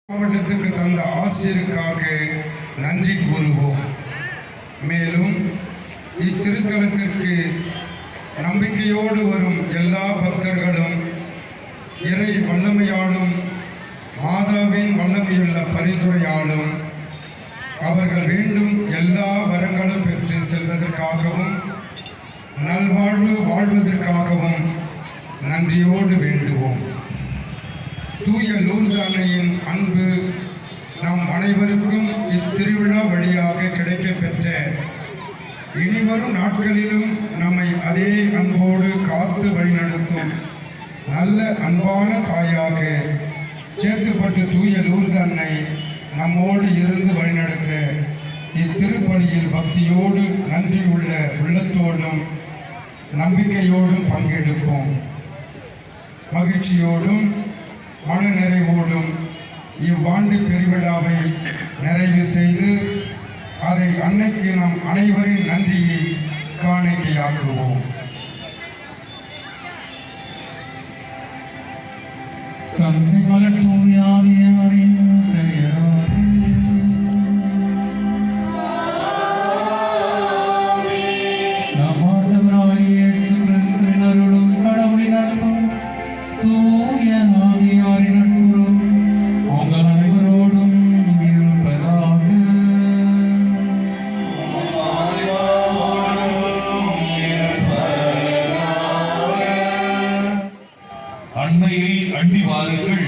மாவட்டத்துக்கு தந்த ஆசிரியருக்காக நன்றி கூறுவோம். மேலும் இத்திருத்தலத்திற்கு நம்பிக்கையோடு வரும் எல்லா பக்தர்களும் இறை வல்லமையாலும் மாதாவின் வல்லமையுள்ள பரிந்துரையாலும் அவர்கள் வேண்டும் எல்லா வரங்களும் பெற்று செல்வதற்காகவும் நல்வாழ்வு வாழ்வதற்காகவும் நன்றியோடு வேண்டுவோம். தூய லூர்து அன்னையின் அன்பு நம் அனைவருக்கும் இத்திருவிழா வழியாக கிடைக்கப்பெற்ற இனிவரும் நாட்களிலும் நம்மை அதே அன்போடு காத்து வழிநடத்தும் நல்ல அன்பான தாயாக சேத்துப்பட்டு தூய லூர்து அன்னை நம்மோடு இருந்து வழிநடத்த இத்திருப்பலியில் பக்தியோடு நன்றியுள்ள உள்ளத்தோடும் நம்பிக்கையோடும் பங்கெடுப்போம். மகிழ்ச்சியோடும் மன நிறைவோடும் இவ்வாண்டு பெருவிழாவை நிறைவு செய்து அதை அன்னைக்கு நம் அனைவரின் நன்றியை காணிக்கையாக்குவோம். தந்தை மகன் தூய ஆவியாரின் பெயராலே நம் ஆண்டவராகிய இயேசு கிறிஸ்துவின் அருளும் கடவுளின் அன்பும் தூய ஆவியாரின் நட்புறவும் உங்கள் அனைவரோடும் இருப்பதாக. அன்னையை அண்டி வாருங்கள்,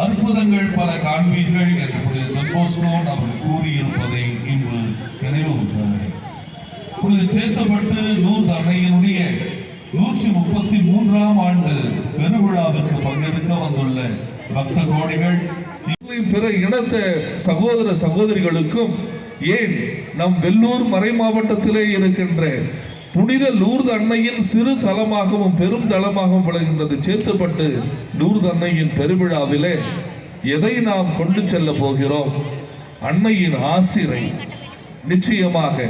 அற்புதங்கள் பல காண்பீர்கள் என்று புனித டான் போஸ்கோ அவர்கள் கூறியிருப்பதை இன்று நினைவுறுத்துகிறேன். புனித சேத்துப்பட்டு லூர்து அன்னையினுடைய 133ஆம் ஆண்டு பெருவிழாவிற்கு பங்கெடுக்க வந்துள்ள பக்த கோடிகள், பிற இனத்த சகோதர சகோதரிகளுக்கும் ஏன் நம் வெள்ளூர் மறை மாவட்டத்திலே இருக்கின்ற புனித லூர்து அன்னையின் சிறு தலமாகவும் பெரும் தலமாகவும் விளங்குகின்றது சேத்துப்பட்டு லூர்து அன்னையின் பெருவிழாவிலே எதை நாம் கொண்டு செல்ல போகிறோம்? அன்னையின் ஆசிரை. நிச்சயமாக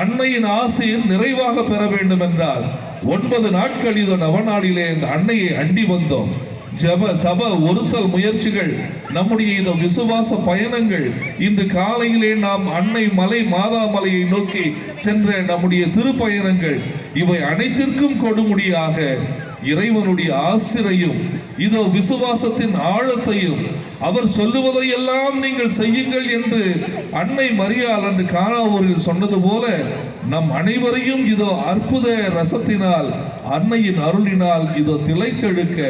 அன்னையின் ஆசையில் நிறைவாக பெற வேண்டும் என்றால் 9 நாட்கள் இதோ நவநாளிலே இந்த அன்னையை அண்டி வந்தோம். ஜப தப ஒருத்தல் முயற்சிகள், நம்முடைய இந்த விசுவாச பயணங்கள், இன்று காலையிலே நாம் அன்னை மலை மாதா மலையை நோக்கி சென்ற நம்முடைய திருப்பயணங்கள், இவை அனைத்திற்கும் கொடுமுடியாக இறைவனுடைய ஆசிரையும் இதோ விசுவாசத்தின் ஆழத்தையும் அவர் சொல்லுவதையெல்லாம் நீங்கள் செய்யுங்கள் என்று அன்னை மரியாள் அன்று கானாவூரில் சொன்னது போல நம் அனைவரையும் இதோ அற்புத ரசத்தினால் அன்னையின் அருளினால் இதோ திளைத்தெழுக்க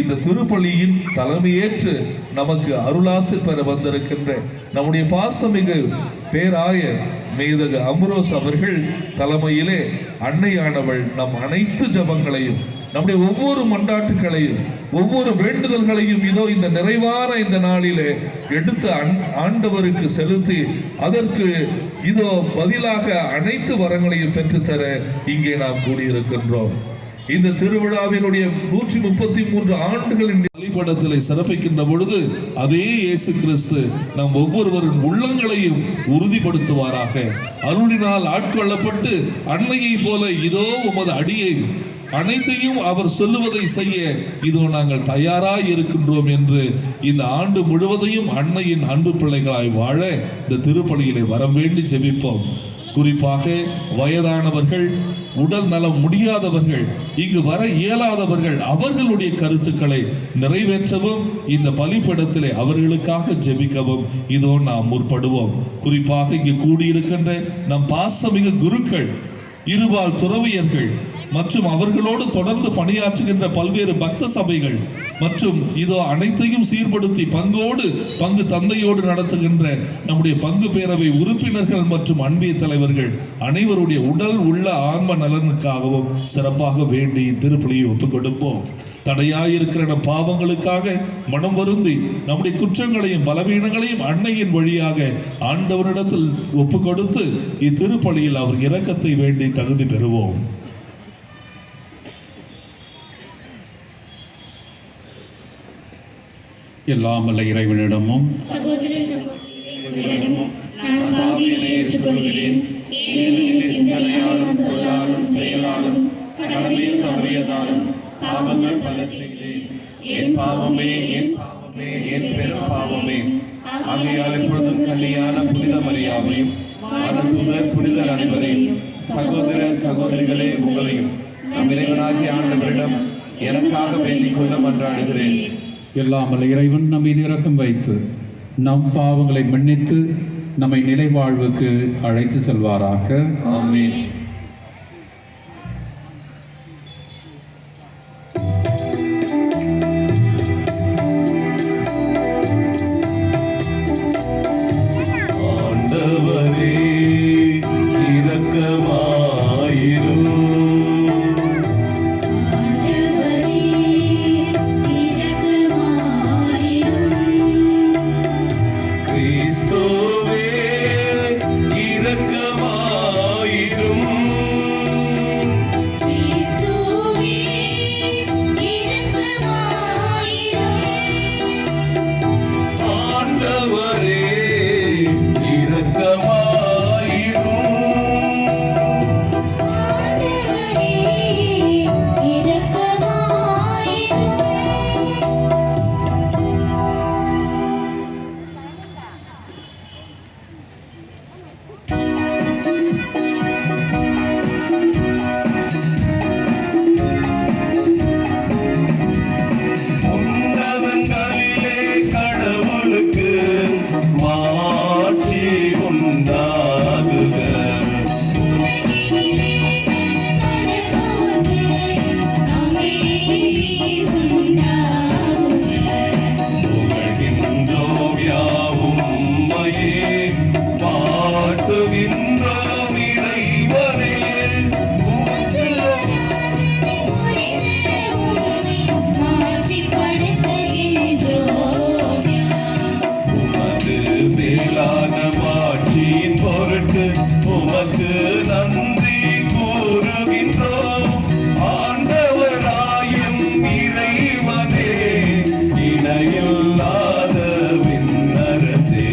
இந்த திருப்பலியின் தலைமையேற்று நமக்கு அருளாசி பெற வந்திருக்கின்ற நம்முடைய பாசமிகு பேராயர் மேதகு அம்ரோஸ் அவர்கள் தலைமையிலே அன்னையானவள் நம் அனைத்து ஜபங்களையும், நம்முடைய ஒவ்வொரு மன்றாட்டுகளையும், ஒவ்வொரு வேண்டுதல்களையும் இதோ இந்த நிறைவான இந்த நாளிலே எடுத்து ஆண்டவருக்கு செலுத்தி அதற்கு இதோ பதிலாக அனைத்து வரங்களையும் பெற்றுத்தர இங்கே நாம் கூடியிருக்கின்றோம். இந்த திருவிழாவினுடைய 133 ஆண்டுகளின் வழிபடத்திலே சிறப்பிக்கின்ற பொழுது அதே இயேசு கிறிஸ்து நம் ஒவ்வொருவரின் உள்ளங்களையும் உறுதிப்படுத்துவாராக. அருளினால் ஆட்கொள்ளப்பட்டு அன்னையை போல இதோ உமது அடியை அனைத்தையும் அவர் சொல்லுவதை செய்ய இதோ நாங்கள் தயாராய் இருக்கின்றோம் என்று இந்த ஆண்டு முழுவதையும் அன்னையின் அன்பு பிள்ளைகளாய் வாழ இந்த திருப்பலியிலே வரம் வேண்டி ஜெபிப்போம். குறிப்பாக வயதானவர்கள், உடல் நலம் முடியாதவர்கள், இங்கு வர இயலாதவர்கள், அவர்களுடைய கருத்துக்களை நிறைவேற்றவும் இந்த பலிப்படத்திலே அவர்களுக்காக ஜெபிக்கவும் இதோ நாம் முற்படுவோம். குறிப்பாக இங்கு கூடியிருக்கின்ற நம் பாசமிகு குருக்கள், இருபால் துறவியர்கள் மற்றும் அவர்களோடு தொடர்ந்து பணியாற்றுகின்ற பல்வேறு பக்த சபைகள் மற்றும் இதோ அனைத்தையும் சீர்படுத்தி பங்கு தந்தையோடு நடத்துகின்ற நம்முடைய பங்கு பேரவை உறுப்பினர்கள் மற்றும் அன்பிய தலைவர்கள் அனைவருடைய உடல் உள்ள ஆன்ம நலனுக்காகவும் சிறப்பாக வேண்டி திருப்பலியை ஒப்புக் கொடுப்போம். தடையாயிருக்கிற நம் பாவங்களுக்காக மனம் வருந்தி நம்முடைய குற்றங்களையும் பலவீனங்களையும் அன்னையின் வழியாக ஆண்டவரிடத்தில் ஒப்புக் கொடுத்து இத்திருப்பலியில் அவர் இரக்கத்தை வேண்டி தகுதி பெறுவோம். எல்லாம் வல்ல இறைவனிடமும் பாவங்கள் பல செய்தேன், என் பாவமே என் பாவமே என் பெரும் பாவமே. ஆகையால் இப்பொழுதும் கன்னியான புனித மரியாவையும் வானதூதர் புனிதர் அனைவரையும் சகோதர சகோதரிகளே உங்களையும் நம் இறைவனாகிய ஆண்டவரிடம் எனக்காக வேண்டிக் கொள்ள மன்றாடுகிறேன். எல்லாம் வல்ல இறைவன் நம் மீது இரக்கம் வைத்து நம் பாவங்களை மன்னித்து நம்மை நிலை வாழ்வுக்கு அழைத்து செல்வாராக. ஆமென். ஆண்டவரே இரக்கமாயிரும். கிறிஸ்துவே இரக்கமாயிரும். ஆண்டவரே இரக்கமாயிரும். உன்னதங்களிலே கடவுளுக்கு மாட்சி உண்டாகுக. புகழ்கின்றோம் யாவும் உம்மையே, வாழ்த்துகின்றோம் இறைவனே. உமது மேலான மாட்சியின் பொருட்டு உமக்கு நன்றி கூறுகின்றோம். ஆண்டவராயும் இறைவனே, இணையில்லாத விண்ணரசே.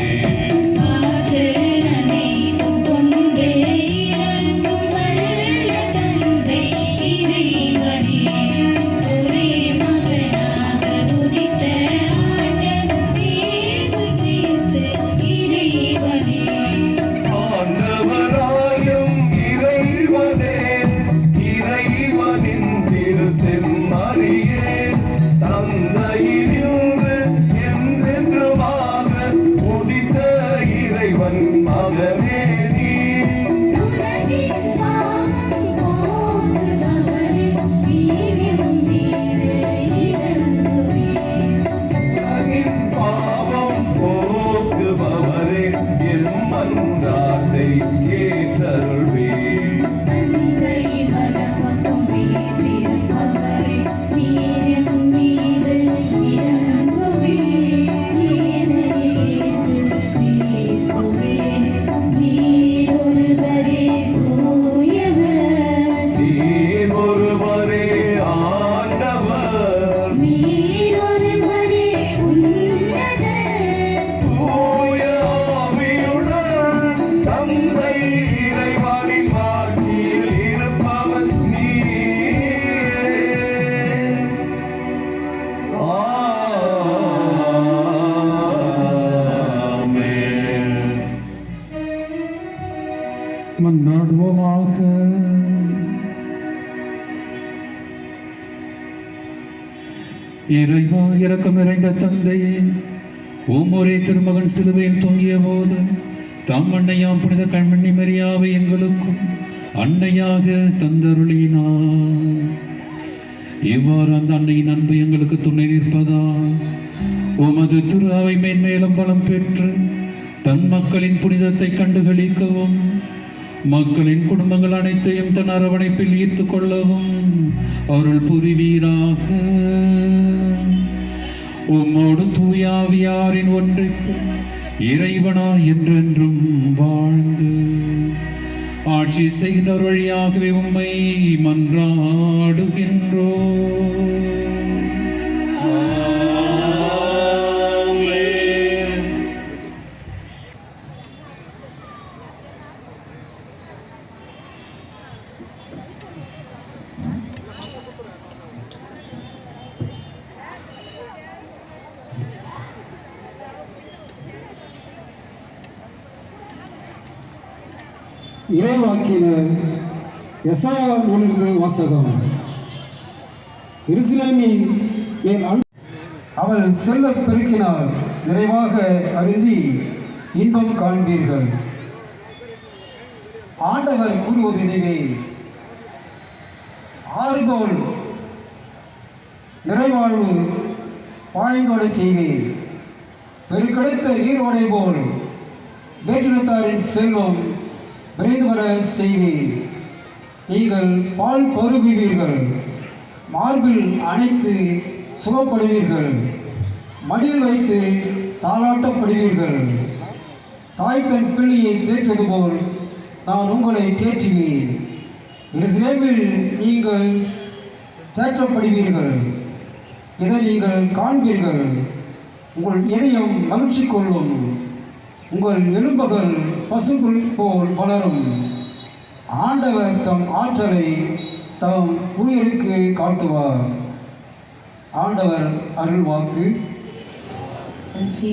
ஆண்டவராயும் இறைவனே, இறைவனின் திருச்செம்மறியே, தந்தையினின்று என்றென்றுமாக உதித்த இறைவன் மகனே நீ. உலகின் பாவம் போக்குபவரே, என் மன்றாட்டை ஏற்றருள்வீர். நீர் ஒருவரே ஆண்டவர், தூய ஆவியுடன் தந்தை இறைவனின் ஆட்சியில் இருப்பவர் நீரே. ஆமென். மன்றாடுவோமாக. இறைவா, இரக்கம் நிறைந்த தந்தையே, ஒரே திருமகன் சிலுவையில் தொங்கிய போது தாம் அன்னையாம் புனித கண்மணி மரியாவை எங்களுக்கும் அன்னையாக தந்தருளினார். இவ்வாறு அந்த அன்னையின் அன்பு எங்களுக்கு துணை நிற்பதால் உமது திரு அவை மேன்மேலும் பலம் பெற்று தன் மக்களின் புனிதத்தை கண்டுகளிக்கவும் மக்களின் குடும்பங்கள் அனைத்தையும் தன் அரவணைப்பில் ஈர்த்துக் கொள்ளவும் அருள் புரிவீராக. உம்மோடு தூயாவியாரின் ஒன்றைக்கு இறைவனா என்றென்றும் வாழ்ந்து ஆட்சி செய்கின்ற வழியாகவே உம்மை மன்றாடுகின்றோம். இறைவாக்கினர் எசாயா நூலிலிருந்து வாசகம். எருசலேமின் மேல் அவள் செல்ல பெருக்கினால் நிறைவாக அருந்தி இன்பம் காண்பீர்கள். ஆண்டவர் கூறுவது இதுவே, ஆறுகோல் நிறைவாழ்வு பாயங்கோடு செய்வேன். பெருக்கெடுத்த நீரோடை போல் வேற்றினத்தாரின் செல்வம் விரைந்து வர செய்வேன். நீங்கள் பால் பருகுவீர்கள், மார்பில் அணைத்து சுகப்படுவீர்கள், மடியில் வைத்து தாளாட்டப்படுவீர்கள். தாய் தன் பிள்ளையை தேற்றுவது போல் நான் உங்களை தேற்றுவேன். எருசலேமில் நீங்கள் தேற்றப்படுவீர்கள். இதை நீங்கள் காண்பீர்கள். உங்கள் இதயம் மகிழ்ச்சி கொள்ளும். உங்கள் எலும்புகள் பசும்புல் போல் வளரும். ஆண்டவர் தம் ஆற்றலை தம் ஊழியருக்கு காட்டுவார். ஆண்டவர் அருள்வாக்கு. நன்றி.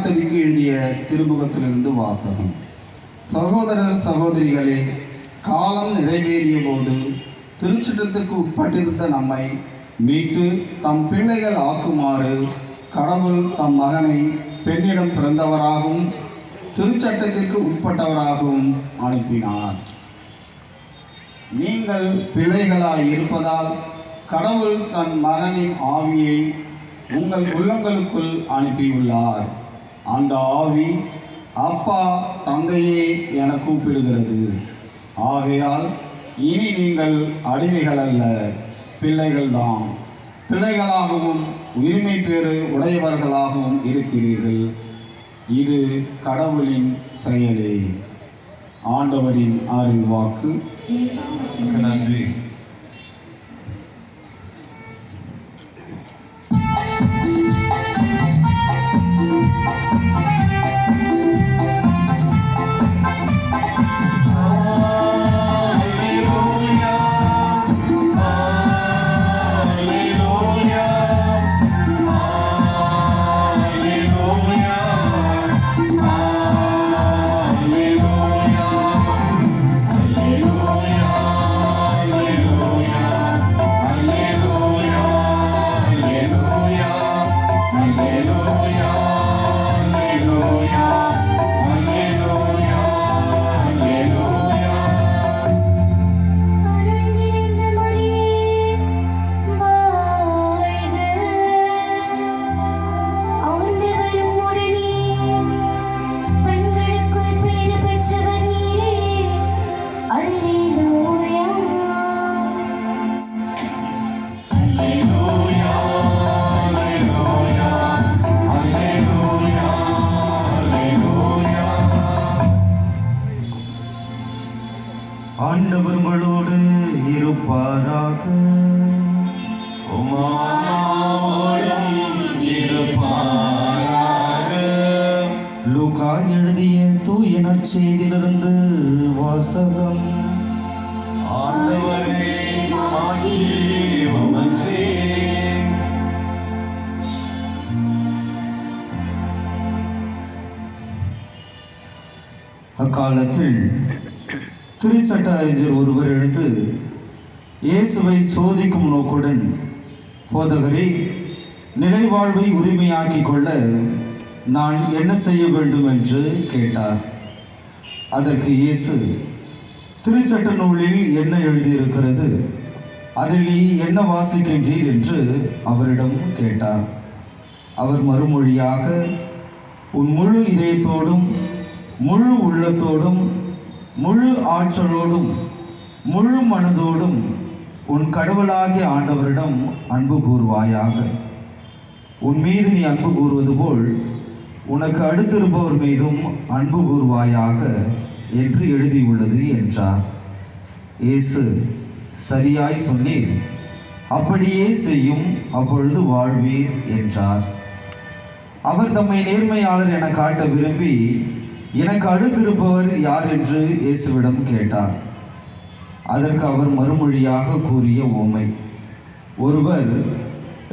திமுனாத்தவிக்கு எழுதிய திருமுகத்திலிருந்து வாசகம். சகோதரர் சகோதரிகளே, காலம் நிறைவேறிய போது திருச்சட்டத்துக்கு உட்பட்டிருந்த நம்மை மீட்டு தம் பிள்ளைகள் ஆக்குமாறு கடவுள் தம் மகனை பெண்ணிடம் பிறந்தவராகவும் திருச்சட்டத்திற்கு உட்பட்டவராகவும் அனுப்பினார். நீங்கள் பிள்ளைகளாய் இருப்பதால் கடவுள் தன் மகனின் ஆவியை உங்கள் உள்ளங்களுக்குள் அனுப்பியுள்ளார். அந்த ஆவி அப்பா, தந்தையே என கூப்பிடுகிறது. ஆகையால் இனி நீங்கள் அடிமைகள் அல்ல, பிள்ளைகள்தான். பிள்ளைகளாகவும் உரிமை பேறு உடையவர்களாகவும் இருக்கிறீர்கள். இது கடவுளின் செயலே. ஆண்டவரின் அருள் வாக்கு. நன்றி. ஆண்டவர் உங்களோடு இருப்பாராக. லூக்கா எழுதிய தூய நற்செய்தியிலிருந்து வாசகம். ஆண்டவரே, மாட்சி உமக்கே. அக்காலத்தில் திருச்சட்ட அறிஞர் ஒருவர் எழுந்து இயேசுவை சோதிக்கும் நோக்குடன், போதகரே, நிலைவாழ்வை உரிமையாக்கிக் கொள்ள நான் என்ன செய்ய வேண்டும் என்று கேட்டார். அதற்கு இயேசு, திருச்சட்ட நூலில் என்ன எழுதியிருக்கிறது, அதில் நீ என்ன வாசிக்கின்றீர் என்று அவரிடம் கேட்டார். அவர் மறுமொழியாக, உன் முழு இதயத்தோடும் முழு உள்ளத்தோடும் முழு ஆற்றலோடும் முழு மனதோடும் உன் கடவுளாகிய ஆண்டவரிடம் அன்பு கூறுவாயாக. உன் மீது நீ அன்பு கூறுவது போல் உனக்கு அடுத்திருப்பவர் மீதும் அன்பு கூறுவாயாக என்று எழுதியுள்ளது என்றார். இயேசு, சரியாய் சொன்னீர், அப்படியே செய்யும், அப்பொழுது வாழ்வீர் என்றார். அவர் தம்மை நேர்மையாளர் என காட்ட விரும்பி, எனக்கு அடுத்திருப்பவர் யார் என்று இயேசுவிடம் கேட்டார். அதற்கு அவர் மறுமொழியாக கூறிய உவமை, ஒருவர்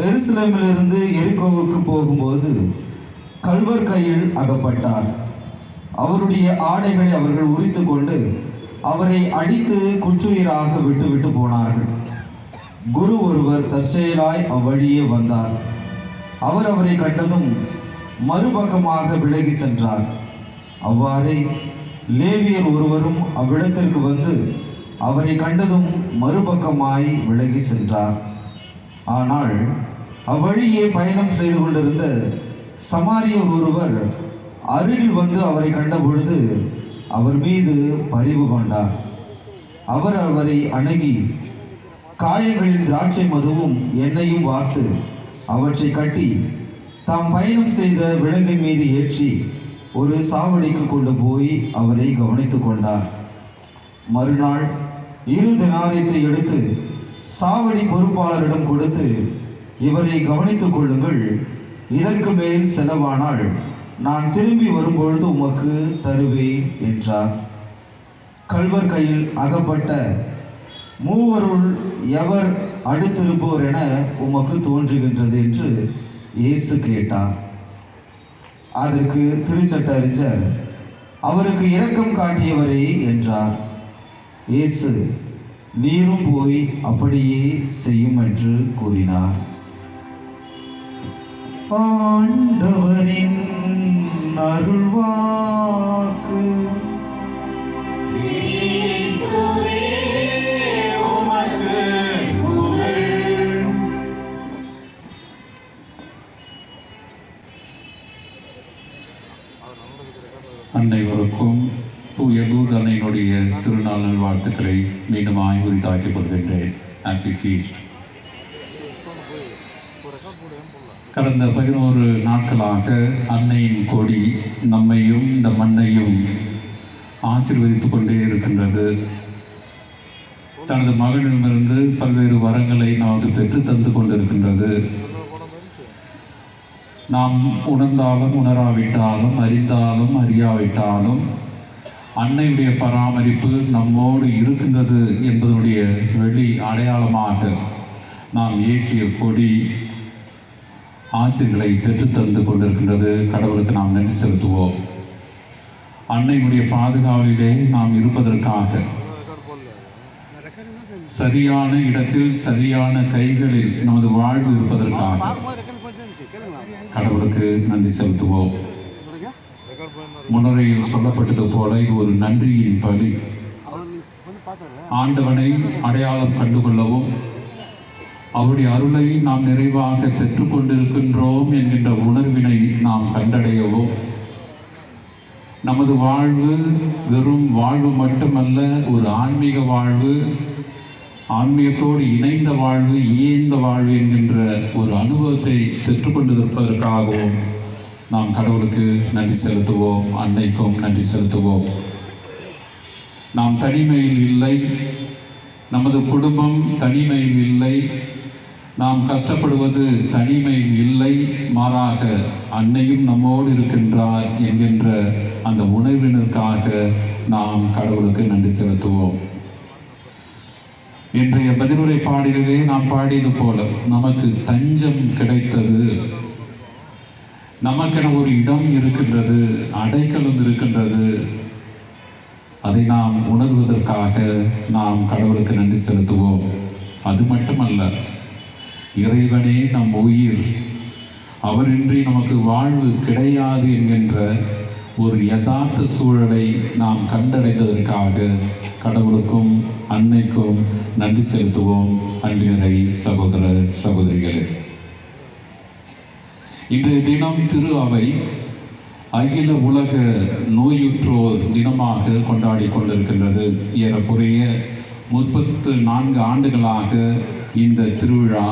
எருசலேமிலிருந்து எரிகோவுக்கு போகும்போது கள்வர் கையில் அகப்பட்டார். அவருடைய ஆடைகளை அவர்கள் உரித்து கொண்டு அவரை அடித்து குற்றுயிராக விட்டுவிட்டு போனார்கள். குரு ஒருவர் தற்செயலாய் அவ்வழியே வந்தார். அவர் அவரை கண்டதும் மறுபக்கமாக விலகி சென்றார். அவ்வாறே லேவியர் ஒருவரும் அவ்விடத்திற்கு வந்து அவரை கண்டதும் மறுபக்கமாய் விலகி சென்றார். ஆனால் அவ்வழியே பயணம் செய்து கொண்டிருந்த சமாரியர் ஒருவர் அருகில் வந்து அவரை கண்டபொழுது அவர் மீது பரிவு கொண்டார். அவர் அவரை அணுகி காயங்களில் திராட்சை மதுவும் எண்ணெயும் வார்த்து அவற்றை கட்டி தாம் பயணம் செய்த விலங்கின் மீது ஏற்றி ஒரு சாவடிக்கு கொண்டு போய் அவரை கவனித்து கொண்டார். மறுநாள் 2 தெனாரியத்தை எடுத்து சாவடி பொறுப்பாளரிடம் கொடுத்து, இவரை கவனித்துக் கொள்ளுங்கள், இதற்கு மேல் செலவானால் நான் திரும்பி வரும்பொழுது உமக்கு தருவேன் என்றார். கள்வர் கையில் அகப்பட்ட மூவருள் எவர் அடுத்திருப்போர் என உமக்கு தோன்றுகின்றது என்று இயேசு கேட்டார். அதற்கு திருச்சட்ட அறிஞர், அவருக்கு இரக்கம் காட்டியவரே என்றார். இயேசு, நீரும் போய் அப்படியே செய்யும் என்று கூறினார். ஆண்டவரின் அருள்வாக்கு. அனைவருக்கும் தூய தூதனையினுடைய திருநாள் நல்வாழ்த்துக்களை மீண்டும் உரித்தாக்கிக் கொள்கின்றேன். Happy feast. கடந்த 11 நாட்களாக அன்னையின் கொடி நம்மையும் இந்த மண்ணையும் ஆசீர்வதித்து கொண்டே இருக்கின்றது. தனது மகனிடமிருந்து பல்வேறு வரங்களை நமக்கு பெற்று தந்து கொண்டிருக்கின்றது. நாம் உணர்ந்தாலும் உணராவிட்டாலும் அறிந்தாலும் அறியாவிட்டாலும் அன்னையுடைய பராமரிப்பு நம்மோடு இருக்கின்றது என்பதனுடைய வெளி அடையாளமாக நாம் ஏற்றிய கொடி ஆசிர்களை பெற்று தந்து கொண்டிருக்கின்றது. கடவுளுக்கு நாம் நன்றி செலுத்துவோம். அன்னையுடைய பாதுகாவலிலே நாம் இருப்பதற்காக, சரியான இடத்தில் சரியான கைகளில் நமது வாழ்வு இருப்பதற்காக கடவுளுக்கு நன்றி செலுத்துவோம். முன்னுரையில் சொல்லப்பட்டது போல இது ஒரு நன்றியின் பலி. ஆண்டவனை அடையாளம் கண்டுகொள்ளவும் அவருடைய அருளை நாம் நிறைவாக பெற்றுக்கொண்டிருக்கின்றோம் என்கின்ற உணர்வினை நாம் கண்டடையவும், நமது வாழ்வு வெறும் வாழ்வு மட்டுமல்ல, ஒரு ஆன்மீக வாழ்வு, ஆன்மீகத்தோடு இணைந்த வாழ்வு, இயைந்த வாழ்வு என்கின்ற ஒரு அனுபவத்தை பெற்றுக்கொண்டிருப்பதற்காகவும் நாம் கடவுளுக்கு நன்றி செலுத்துவோம். அன்னைக்கும் நன்றி செலுத்துவோம். நாம் தனிமையில் இல்லை, நமது குடும்பம் தனிமையில் இல்லை, நாம் கஷ்டப்படுவது தனிமையில் இல்லை, மாறாக அன்னையும் நம்மோடு இருக்கின்றார் என்கின்ற அந்த உணர்வினருக்காக நாம் கடவுளுக்கு நன்றி செலுத்துவோம். இன்றைய பதிலுரை பாடலிலே நாம் பாடியது போல நமக்கு தஞ்சம் கிடைத்தது, நமக்கென ஒரு இடம் இருக்கின்றது, அடைக்கலம் இருக்கின்றது. அதை நாம் உணர்வதற்காக நாம் கடவுளுக்கு நன்றி செலுத்துவோம். அது மட்டுமல்ல, இறைவனே நம் உயிர், அவரின்றி நமக்கு வாழ்வு கிடையாது என்கின்ற ஒரு யதார்த்த சூழலை நாம் கண்டடைந்ததற்காக கடவுளுக்கும் அன்னைக்கும் நன்றி செலுத்துவோம். அன்பினரை சகோதர சகோதரிகளே, இன்றைய தினம் திரு அவை அகில உலக நோயுற்றோர் தினமாக கொண்டாடி கொண்டிருக்கின்றது. ஏறக்குறைய 34 ஆண்டுகளாக இந்த திருவிழா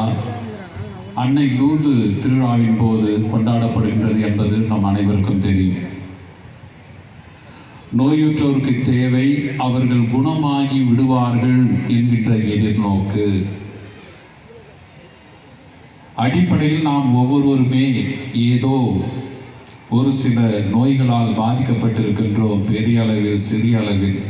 அன்னை லூர்து திருவிழாவின் போது கொண்டாடப்படுகின்றது என்பது நம் அனைவருக்கும் தெரியும். நோயுற்றோருக்கு தேவை அவர்கள் குணமாகி விடுவார்கள் என்கின்ற எதிர்நோக்கு. அடிப்படையில் நாம் ஒவ்வொருவருமே ஏதோ ஒரு சில நோய்களால் பாதிக்கப்பட்டிருக்கின்றோம். பெரிய அளவில் சிறிய அளவில்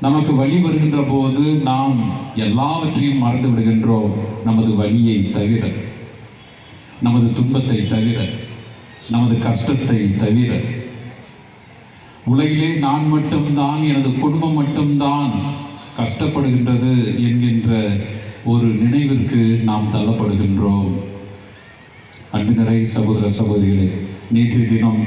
நமக்கு வலி வருகின்ற போது நாம் எல்லாவற்றையும் மறந்து விடுகின்றோம். நமது வலியை தவிர, நமது துன்பத்தை தவிர, நமது கஷ்டத்தை தவிர, உலகிலே நான் மட்டும்தான், எனது குடும்பம் மட்டும்தான் கஷ்டப்படுகின்றது என்கின்ற ஒரு நினைவிற்கு நாம் தள்ளப்படுகின்றோம். அன்பினரை சகோதர சகோதரிகளே, நேற்றைய தினம்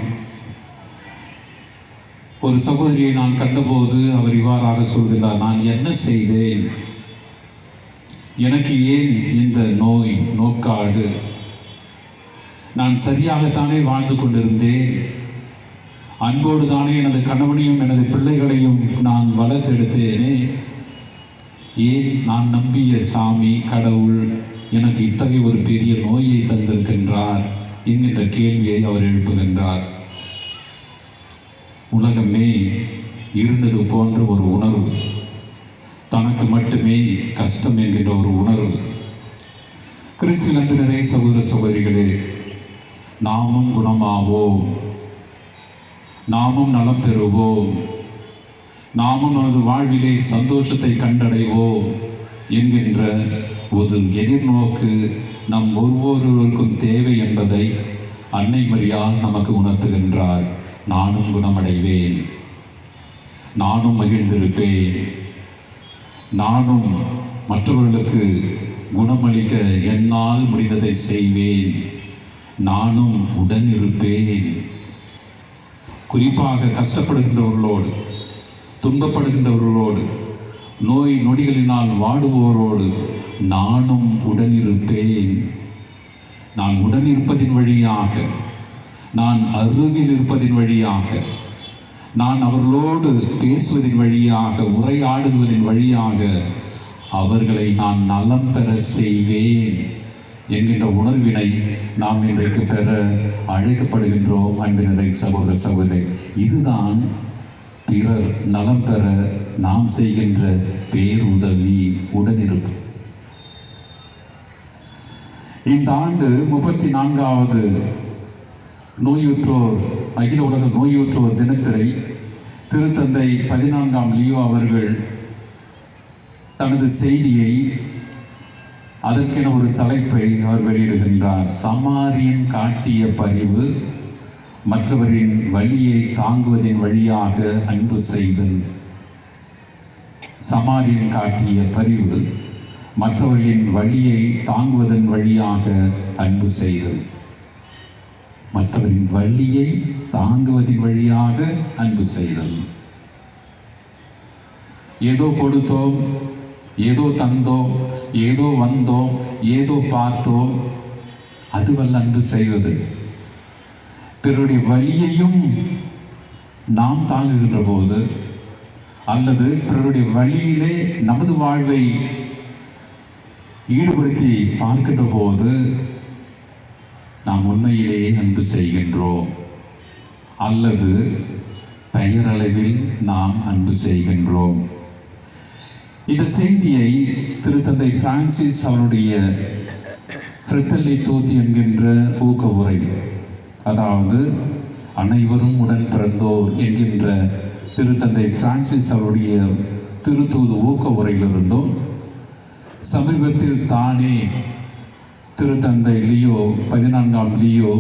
ஒரு சகோதரியை நான் கண்டபோது அவர் இவ்வாறாக சொல்கிறார், நான் என்ன செய்தேன், எனக்கு ஏன் இந்த நோக்காடு, நான் சரியாகத்தானே வாழ்ந்து கொண்டிருந்தேன், அன்போடு தானே எனது கணவனையும் எனது பிள்ளைகளையும் நான் வளர்த்தெடுத்தேனே, ஏன் நான் நம்பிய சாமி கடவுள் எனக்கு இத்தகைய ஒரு பெரிய நோயை தந்திருக்கின்றார் என்கின்ற கேள்வியை அவர் எழுப்புகின்றார். உலகமே இருந்தது போன்ற ஒரு உணர்வு, தனக்கு மட்டுமே கஷ்டம் என்கின்ற ஒரு உணர்வு. கிறிஸ்து அன்பினரே சகோதர சகோதரிகளே, நாமும் குணமாவோம், நாமும் நலம் பெறுவோம், நாமும் நமது வாழ்விலே சந்தோஷத்தை கண்டடைவோம் என்கின்ற ஒரு எதிர்நோக்கு நம் ஒவ்வொருவருக்கும் தேவை என்பதை அன்னை மரியாள் நமக்கு உணர்த்துகின்றார். நானும் குணமடைவேன், நானும் மகிழ்ந்திருப்பேன், நானும் மற்றவர்களுக்கு குணமளிக்க என்னால் முடிந்ததை செய்வேன், நானும் உடன் இருப்பேன். குறிப்பாக கஷ்டப்படுகின்றவர்களோடு, துன்பப்படுகின்றவர்களோடு, நோய் நொடிகளினால் வாடுவோரோடு நானும் உடனிருப்பேன். நான் உடனிருப்பதின் வழியாக, நான் அருகில் இருப்பதின் வழியாக, நான் அவர்களோடு பேசுவதின் வழியாக, உரையாடுவதின் வழியாக அவர்களை நான் நலம் பெற செய்வேன் என்கின்ற உணர்வினை நாம் இன்றைக்கு பெற அழைக்கப்படுகின்றோம். அன்பினரை சகோதர சகோதரி, இதுதான் பிறர் நலம் பெற நாம் செய்கின்ற பேருதவி, உடனிருப்பு. இந்த ஆண்டு 34வது நோயுற்றோர் அகில உலக நோயுற்றோர் தினத்தினை திருத்தந்தை 14ஆம் லியோ அவர்கள் தனது செய்தியை, அதற்கென ஒரு தலைப்பை அவர் வெளியிடுகின்றார். சமாரியன் காட்டிய பரிவு, மற்றவரின் வலியை தாங்குவதின் வழியாக அன்பு செய்தல். சமாரியன் காட்டிய பரிவு, மற்றவர்களின் வலியை தாங்குவதன் வழியாக அன்பு செய்தல். மற்றவரின் வலியை தாங்குவதின் வழியாக அன்பு செய்தல். ஏதோ கொடுத்தோம், ஏதோ தந்தோம், ஏதோ வந்தோம், ஏதோ பார்த்தோம், அதுவல்ல அன்பு செய்வது. பிறருடைய வலியையும் நாம் தாங்குகின்ற போது, அல்லது பிறருடைய வழியிலே நமது வாழ்வை ஈடுபடுத்தி பார்க்கின்ற போது நாம் உண்மையிலேயே அன்பு செய்கின்றோம், அல்லது பெயரளவில் நாம் அன்பு செய்கின்றோம். இந்த செய்தியை திருத்தந்தை பிரான்சிஸ் அவருடைய ஃப்ரெட்டல்லி தூத்தி என்கின்ற ஊக்க உரை, அதாவது அனைவரும் உடன் பிறந்தோர் என்கின்ற திருத்தந்தை பிரான்சிஸ் அவருடைய திருத்தூது ஊக்க உரையிலிருந்தும், சமீபத்தில் தானே திருத்தந்தை லியோ 14ஆம் லியோ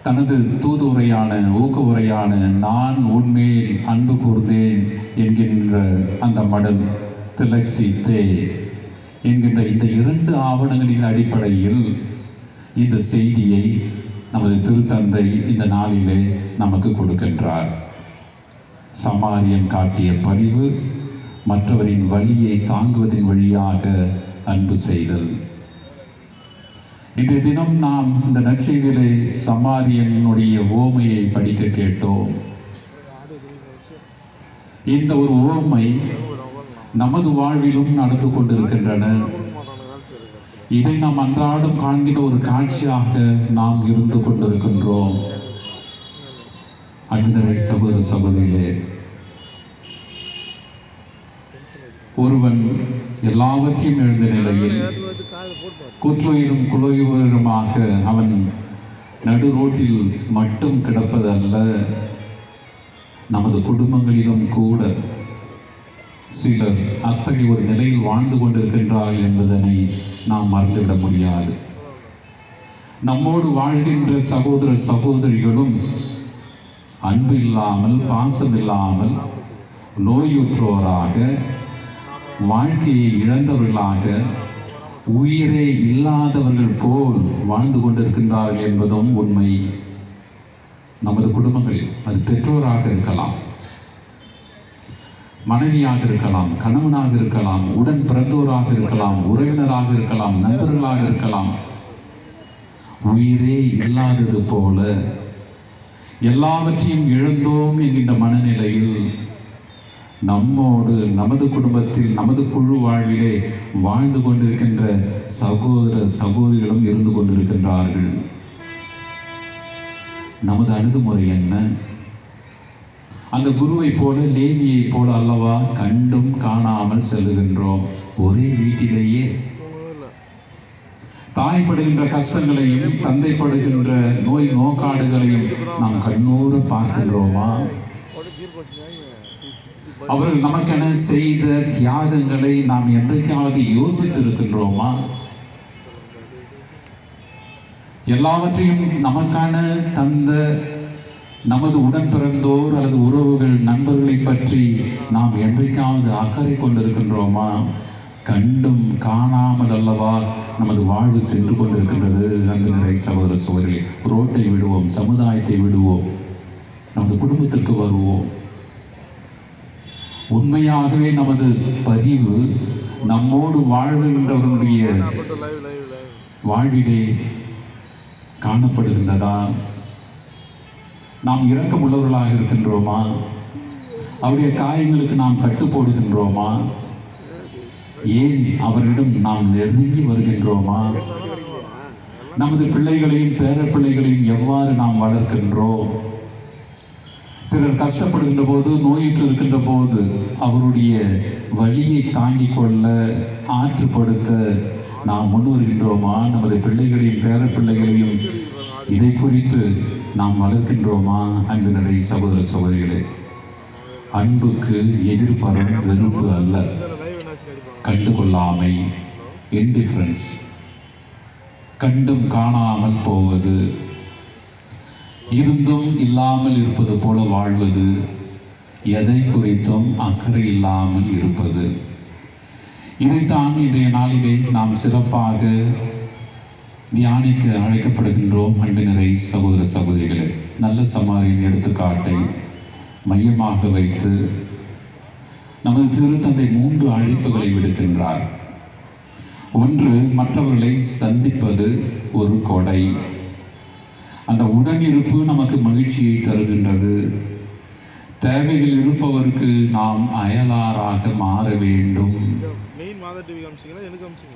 தனது தூது உரையான, ஊக்க உரையான நான் உன்மேல் அன்பு கூர்ந்தேன் என்கின்ற அந்த மடம் திலக்சித்தே என்கின்ற இந்த 2 ஆவணங்களின் அடிப்படையில் இந்த செய்தியை நமது திருத்தந்தை இந்த நாளிலே நமக்கு கொடுக்கின்றார். சமாரியன் காட்டிய பரிவு, மற்றவரின் வலியை தாங்குவதின் வழியாக அன்பு செய்தல். இன்றைய தினம் நாம் இந்த நற்செய்தியிலே சமாரியனுடைய ஓமையை படிக்க கேட்டோம். இந்த ஒரு ஓமை நமது வாழ்விலும் நடந்து கொண்டிருக்கின்றன. இதை நாம் அன்றாடம் காண்கின்ற ஒரு காட்சியாக நாம் இருந்து கொண்டிருக்கின்றோம். அன்புநிறை சகோதர சகோதரிகளே, ஒருவன் எல்லாவற்றையும் எழுந்த நிலையில் குற்றுயிரும் குலையுயிருமாக அவன் நடு ரோட்டில் மட்டும் கிடப்பதல்ல, நமது குடும்பங்களிலும் கூட சிலர் அத்தகைய ஒரு நிலையில் வாழ்ந்து கொண்டிருக்கின்றார்கள் என்பதனை நாம் மறந்துவிட முடியாது. நம்மோடு வாழ்கின்ற சகோதர சகோதரிகளும் அன்பு இல்லாமல், பாசம் இல்லாமல், நோயுற்றோராக, வாழ்க்கையை இழந்தவர்களாக, உயிரே இல்லாதவர்கள் போல் வாழ்ந்து கொண்டிருக்கின்றார்கள் என்பதும் உண்மை. நமது குடும்பங்களில் அது பெற்றோராக இருக்கலாம், மனைவியாக இருக்கலாம், கணவனாக இருக்கலாம், உடன் பிறந்தோராக இருக்கலாம், உறவினராக இருக்கலாம், நண்பர்களாக இருக்கலாம். உயிரே இல்லாதது போல எல்லாவற்றையும் இழந்தோம் என்கின்ற மனநிலையில் நம்மோடு, நமது குடும்பத்தில், நமது குழு வாழ்விலே வாழ்ந்து கொண்டிருக்கின்ற சகோதர சகோதரிகளும் இருந்து கொண்டிருக்கின்றார்கள். நமது அணுகுமுறை என்ன? அந்த குருவை போல, லேவியை போல அல்லவா கண்டும் காணாமல் செல்லுகின்றோம். ஒரே வீட்டிலேயே தாய்ப்படுகின்ற கஷ்டங்களையும், தந்தைப்படுகின்ற நோய் நோக்காடுகளையும் நாம் கண்ணூர பார்க்கின்றோமா? அவர்கள் நமக்கென செய்த தியாகங்களை நாம் என்றைக்காவது யோசித்து இருக்கின்றோமா? எல்லாவற்றையும் நமக்கான தந்த நமது உடன் பிறந்தோர் அல்லது உறவுகள், நண்பர்களை பற்றி நாம் என்றைக்காவது அக்கறை கொண்டிருக்கின்றோமா? கண்டும் காணாமல் அல்லவா நமது வாழ்வு சென்று கொண்டிருக்கின்றது. அன்பு நிறை சகோதர சகோதரிகளே, ரோட்டை விடுவோம், சமுதாயத்தை விடுவோம், நமது குடும்பத்திற்கு வருவோம். உண்மையாகவே நமது பதிவு நம்மோடு வாழ்கின்றவர்களுடைய வாழ்விலே காணப்படுகின்றதா? நாம் இரக்கமுள்ளவர்களாக இருக்கின்றோமா? அவருடைய காயங்களுக்கு நாம் கட்டுப்போடுகின்றோமா? ஏன் அவரிடம் நாம் நெருங்கி வருகின்றோமா? நமது பிள்ளைகளையும் பேர பிள்ளைகளையும் எவ்வாறு நாம் வளர்க்கின்றோம்? பிறர் கஷ்டப்படுகின்ற போது, நோயுற்று இருக்கின்ற போது அவருடைய வலியை தாங்கிக் கொள்ள, ஆற்றுப்படுத்த நாம் முன் வருகின்றோமா? நமது பிள்ளைகளையும் பேர பிள்ளைகளையும் இதை குறித்து நாம் வளர்க்கின்றோமா? அன்பு நிறை சகோதர சகோதரிகளே, அன்புக்கு எதிர்பறம் வெறுப்பு அல்ல, கண்டுகொள்ளாமை, இன்டிஃபரன்ஸ், கண்டும் காணாமல் போவது, இருந்தும் இல்லாமல் இருப்பது போல வாழ்வது, எதை குறித்தும் அக்கறை இல்லாமல் இருப்பது. இதைத்தான் இன்றைய நாளிலே நாம் சிறப்பாக தியானிக்க அழைக்கப்படுகின்றோம். அன்பினரை சகோதர சகோதரிகளே, நல்ல சமாரியின் எடுத்துக்காட்டை மையமாக வைத்து நமது திருத்தந்தை 3 அழைப்புகளை விடுக்கின்றார். ஒன்று, மற்றவர்களை சந்திப்பது ஒரு கொடை. அந்த உடனிருப்பு நமக்கு மகிழ்ச்சியை தருகின்றது. தேவைகள் இருப்பவருக்கு நாம் அயலாராக மாற வேண்டும்.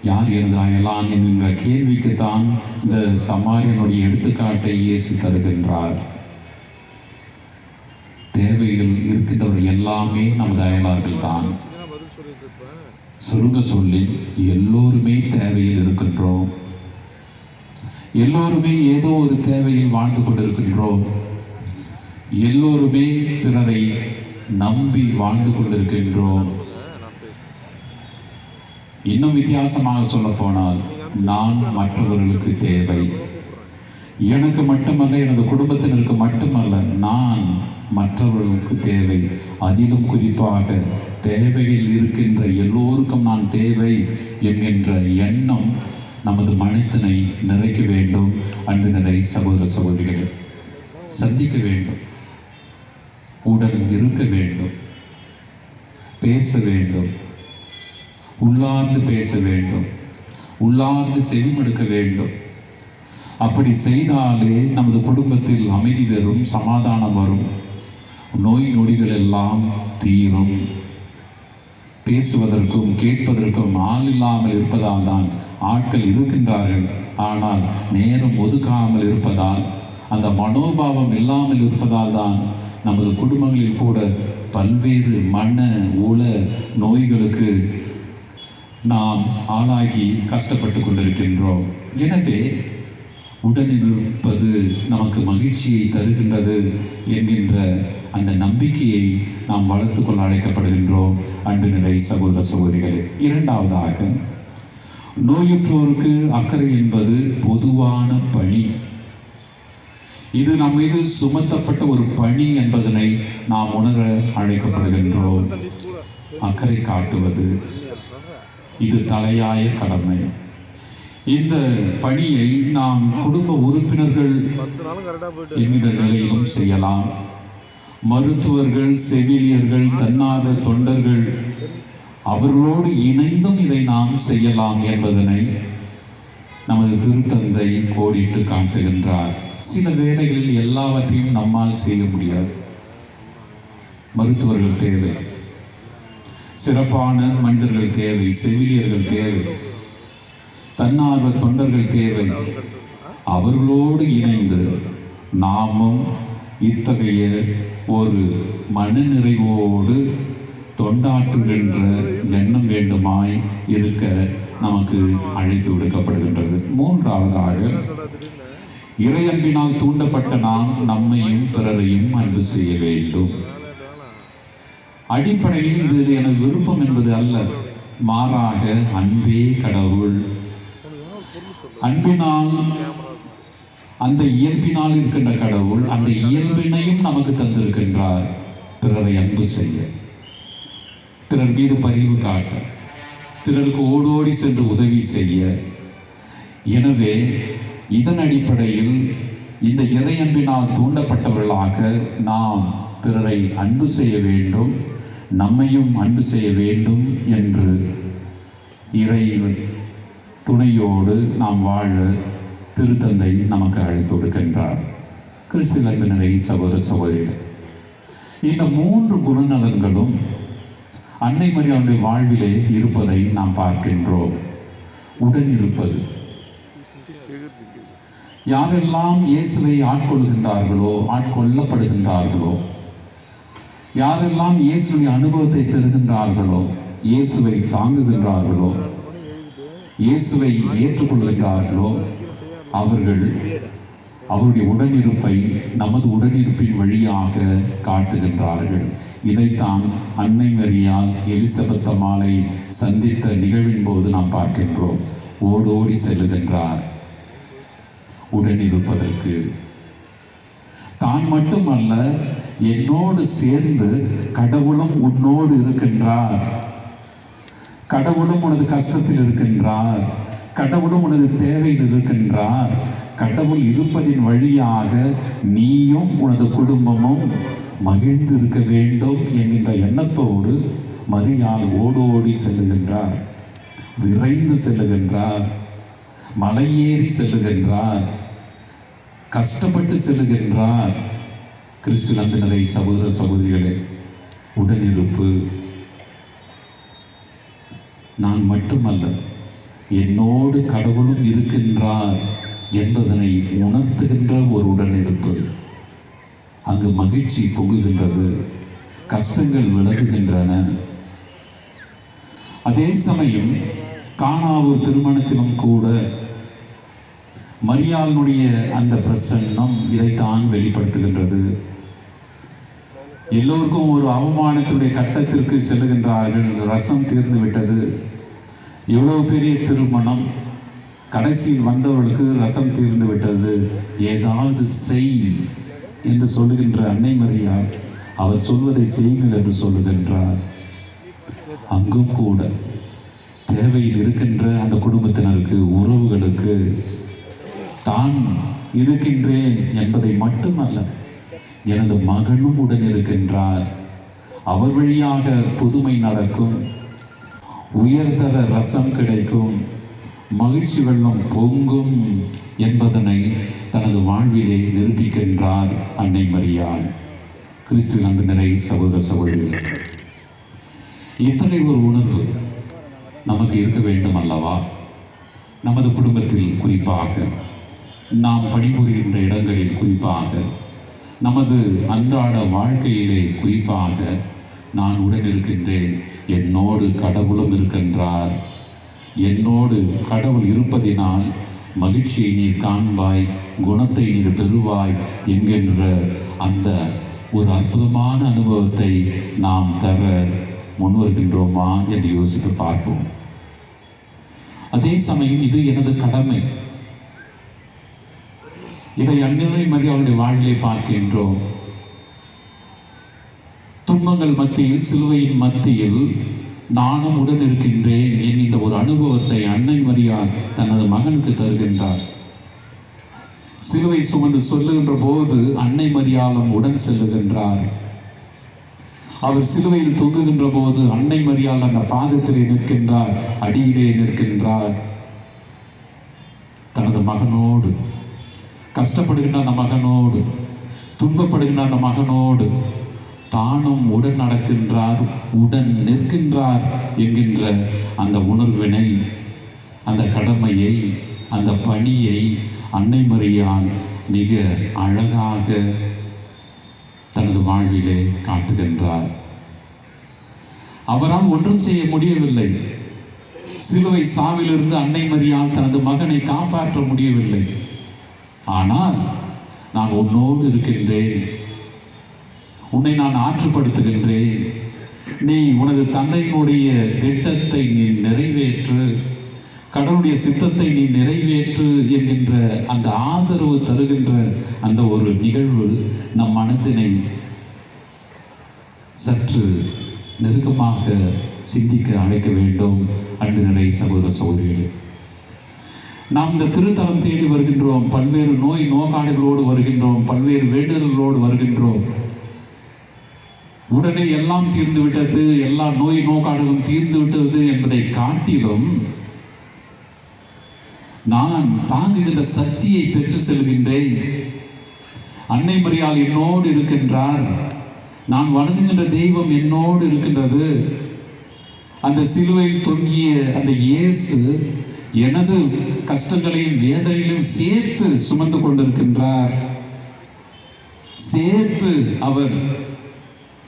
யார் எனது அயலான் என்கின்ற கேள்விக்குத்தான் இந்த சமாரியனுடைய எடுத்துக்காட்டை இயேசு தருகின்றார். தேவைகள் இருக்கின்றவர்கள் எல்லாமே நமது அயலார்கள் தான். சுருங்க சொல்லி எல்லோருமே தேவையில் இருக்கின்றோம். எல்லோருமே ஏதோ ஒரு தேவையில் வாழ்ந்து கொண்டிருக்கின்றோம். எல்லோருமே பிறரை நம்பி வாழ்ந்து கொண்டிருக்கின்றோம். இன்னும் வித்தியாசமாக சொல்ல போனால், நான் மற்றவர்களுக்கு தேவை. எனக்கு மட்டுமல்ல, எனது குடும்பத்தினருக்கு மட்டுமல்ல, நான் மற்றவர்களுக்கு தேவை. அதிலும் குறிப்பாக தேவையில் இருக்கின்ற எல்லோருக்கும் நான் தேவை என்கின்ற எண்ணம் நமது மனத்தினை நிறைக்க வேண்டும். அன்பு நிறை சகோதர சகோதரிகளை சந்திக்க வேண்டும், உடன் இருக்க வேண்டும், பேச வேண்டும், உள்ளார்ந்து பேச வேண்டும், உள்ளார்ந்து செவிமடுக்க வேண்டும். அப்படி செய்தாலே நமது குடும்பத்தில் அமைதி வரும், சமாதானம் வரும், நோய் நொடிகள் எல்லாம் தீரும். பேசுவதற்கும் கேட்பதற்கும் ஆள் இல்லாமல் இருப்பதால் தான் ஆட்கள் இருக்கின்றார்கள். ஆனால் நேரம் ஒதுக்காமல் இருப்பதால், அந்த மனோபாவம் இல்லாமல் இருப்பதால் தான் நமது குடும்பங்களில் கூட பல்வேறு மன உள நோய்களுக்கு நாம் ஆளாகி கஷ்டப்பட்டு கொண்டிருக்கின்றோம். எனவே உடனில் இருப்பது நமக்கு மகிழ்ச்சியை தருகின்றது என்கின்ற அந்த நம்பிக்கையை நாம் வளர்த்து கொள்ள அழைக்கப்படுகின்றோம். அன்பு நிலை சகோதர சகோதரிகளே, இரண்டாவதாக, நோயுற்றோருக்கு அக்கறை என்பது பொதுவான பணி. இது நம் மீது சுமத்தப்பட்ட ஒரு பணி என்பதனை நாம் உணர அழைக்கப்படுகின்றோம். அக்கறை காட்டுவது இது தலையாய கடமை. இந்த பணியை நாம் குடும்ப உறுப்பினர்கள் என்கிற நிலையிலும் செய்யலாம். மருத்துவர்கள், செவிலியர்கள், தன்னார்வ தொண்டர்கள் அவர்களோடு இணைந்தும் இதை நாம் செய்யலாம் என்பதனை நமது திருத்தந்தை கோடிட்டு காட்டுகின்றார். சில வேளைகளில் எல்லாவற்றையும் நம்மால் செய்ய முடியாது. மருத்துவர்கள் தேவை, சிறப்பான மனிதர்கள் தேவை, செவிலியர்கள் தேவை, தன்னார்வ தொண்டர்கள் தேவை. அவர்களோடு இணைந்து நாமும் இத்தகைய ஒரு மனநிறைவோடு தொண்டாற்றுகின்ற எண்ணம் வேண்டுமாய் இருக்க நமக்கு அழைப்பு விடுக்கப்படுகின்றது. மூன்றாவதாக, இறையன்பினால் தூண்டப்பட்ட நாம் நம்மையும் பிறரையும் அன்பு செய்ய வேண்டும். அடிப்படையில் இது எனது விருப்பம் என்பது அல்ல, மாறாக அன்பே கடவுள். அன்பினால் அந்த இயல்பினால் இருக்கின்ற கடவுள் அந்த இயல்பினையும் நமக்கு தந்திருக்கின்றார். பிறரை அன்பு செய்ய, பிறர் மீது பரிவு காட்ட, பிறருக்கு ஓடோடி சென்று உதவி செய்ய. எனவே இதன் அடிப்படையில் இந்த இறை அன்பினால் தூண்டப்பட்டவர்களாக நாம் பிறரை அன்பு செய்ய வேண்டும், நம்மையும் அன்பு செய்ய வேண்டும் என்று இறைவன் துணையோடு நாம் வாழ திருத்தந்தை நமக்கு அழைப்பு கொடுக்கின்றார். கிறிஸ்து அன்பினரை சகோதர சகோதரிகள், இந்த 3 குணநலன்களும் அன்னை மரியாளுடைய வாழ்விலே இருப்பதை நாம் பார்க்கின்றோம். உடன் இருப்பது, யாரெல்லாம் இயேசுவை ஆட்கொள்கின்றார்களோ, ஆட்கொள்ளப்படுகின்றார்களோ, யாரெல்லாம் இயேசுவின் அனுபவத்தை பெறுகின்றார்களோ, இயேசுவை தாங்குகின்றார்களோ, இயேசுவை ஏற்றுக்கொள்கின்றார்களோ, அவர்கள் அவருடைய உடனிருப்பை நமது உடனிருப்பின் வழியாக காட்டுகின்றார்கள். இதைத்தான் அன்னை மரியாள் எலிசபெத் அம்மாளை சந்தித்த நிகழ்வின் போது நாம் பார்க்கின்றோம். ஓடோடி செல்லுகின்றார் உடனிருப்பதற்கு. தான் மட்டுமல்ல, என்னோடு சேர்ந்து கடவுளும் உன்னோடு இருக்கின்றார், கடவுளும் உனது கஷ்டத்தில் இருக்கின்றார், கடவுளும் உனது தேவையில் இருக்கின்றார், கடவுள் இருப்பதின் வழியாக நீயும் உனது குடும்பமும் மகிழ்ந்து இருக்க வேண்டும் என்கின்ற எண்ணத்தோடு மரியாள் ஓடோடி செல்லுகின்றார், விரைந்து செல்லுகின்றார், மலையேறி செல்லுகின்றார், கஷ்டப்பட்டு செல்லுகின்றார். கிறிஸ்து நம்பினரை சகோதர சகோதரிகளே, உடனிருப்பு நான் மட்டுமல்ல, என்னோடு கடவுளும் இருக்கின்றார் என்பதனை உணர்த்துகின்ற ஒரு உடனிருப்பு. அங்கு மகிழ்ச்சி பொங்குகின்றது, கஷ்டங்கள் விலகுகின்றன. அதே சமயம் கானாவூர் திருமணத்திலும் கூட மரியாளுடைய அந்த பிரசன்னம் இதைத்தான் வெளிப்படுத்துகின்றது. எல்லோருக்கும் ஒரு அவமானத்துடைய கட்டத்திற்கு செல்லுகின்றார்கள். ரசம் தீர்ந்து விட்டது, எவ்வளவு பெரிய திருமணம், கடைசியில் வந்தவர்களுக்கு ரசம் தீர்ந்து விட்டது, ஏதாவது செய் என்று சொல்லுகின்ற அன்னை மரியாள் அவர் சொல்வதை செய்யுங்கள் என்று சொல்லுகின்றார். அங்கும் கூட தேவையில் இருக்கின்ற அந்த குடும்பத்தினருக்கு, உறவுகளுக்கு தான் இருக்கின்றேன் என்பதை மட்டுமல்ல, எனது மகனும் உடன் இருக்கின்றார், அவர் வழியாக புதுமை நடக்கும், உயர்தர ரசம் கிடைக்கும், மகிழ்ச்சி வெள்ளம் பொங்கும் என்பதனை தனது வாழ்விலே நிரூபிக்கின்றார் அன்னை மரியாள். கிறிஸ்து நம்பினரை சகோதர சகோதரிகள், இத்தனை ஒரு உணர்வு நமக்கு இருக்க வேண்டும் அல்லவா? நமது குடும்பத்தில் குறிப்பாக, நாம் பணிபுரிகின்ற இடங்களில் குறிப்பாக, நமது அன்றாட வாழ்க்கையிலே குறிப்பாக, நான் உடன் இருக்கின்றேன், என்னோடு கடவுளும் இருக்கின்றார், என்னோடு கடவுள் இருப்பதினால் மகிழ்ச்சியை நீர் காண்பாய், குணத்தை நீர் பெறுவாய் என்கின்ற அந்த ஒரு அற்புதமான அனுபவத்தை நாம் தர முன்வருகின்றோமா என்று யோசித்து பார்ப்போம். அதே சமயம் இது எனது கடமை. இதை அன்னை மரியாளுடைய வாழ்விலே பார்க்கின்றோம். துன்பங்கள் மத்தியில், சிலுவையின் மத்தியில் நானும் உடன் இருக்கின்றேன் என்கின்ற ஒரு அனுபவத்தை அன்னை மரியாள் தனது மகனுக்கு தருகின்றார். சிலுவை சுமந்து சொல்லுகின்ற போது அன்னை மரியாளும் உடன் செல்லுகின்றார். அவர் சிலுவையில் தொங்குகின்ற போது அன்னை மரியாள் அந்த பாதத்திலே நிற்கின்றார், அடியிலே நிற்கின்றார். தனது மகனோடு, கஷ்டப்படுகின்ற அந்த மகனோடு, துன்பப்படுகின்ற அந்த மகனோடு தானும் உடன் நடக்கின்றார், உடன் நிற்கின்றார் என்கின்ற அந்த உணர்வினை, அந்த கடமையை, அந்த பணியை அன்னை மரியாள் மிக அழகாக தனது வாழ்விலே காட்டுகின்றார். அவரால் ஒன்றும் செய்ய முடியவில்லை. சிலுவை சாவிலிருந்து அன்னை மரியாள் தனது மகனை காப்பாற்ற முடியவில்லை. ஆனால் நான் உன்னோடு இருக்கின்றேன், உன்னை நான் ஆற்றுப்படுத்துகின்றேன், நீ உனது தந்தையினுடைய திட்டத்தை நீ நிறைவேற்று, கடவுளுடைய சித்தத்தை நீ நிறைவேற்று என்கின்ற அந்த ஆதரவு தருகின்ற அந்த ஒரு நிகழ்வு நம் மனதினை சற்று நெருக்கமாக சிந்திக்க அழைக்க வேண்டும். அன்பு நிலை சகோதர சகோதரிகளே, நாம் இந்த திருத்தலம் தேடி வருகின்றோம், பல்வேறு நோக்காடுகளோடு வருகின்றோம், பல்வேறு வேண்டுதல்களோடு வருகின்றோம். உடனே எல்லாம் தீர்ந்து விட்டது, எல்லா நோக்காடுகளும் தீர்ந்து விட்டது என்பதை காட்டிலும் நான் தாங்குகின்ற சக்தியை பெற்று செல்கின்றேன். அன்னை மரியாள் என்னோடு இருக்கின்றார், நான் வணங்குகின்ற தெய்வம் என்னோடு இருக்கின்றது. அந்த சிலுவையில் தொங்கிய அந்த இயேசு எனது கஷ்டங்களையும் வேதனைகளையும் சேர்த்து சுமந்து கொண்டிருக்கின்றார். சேர்த்து அவர்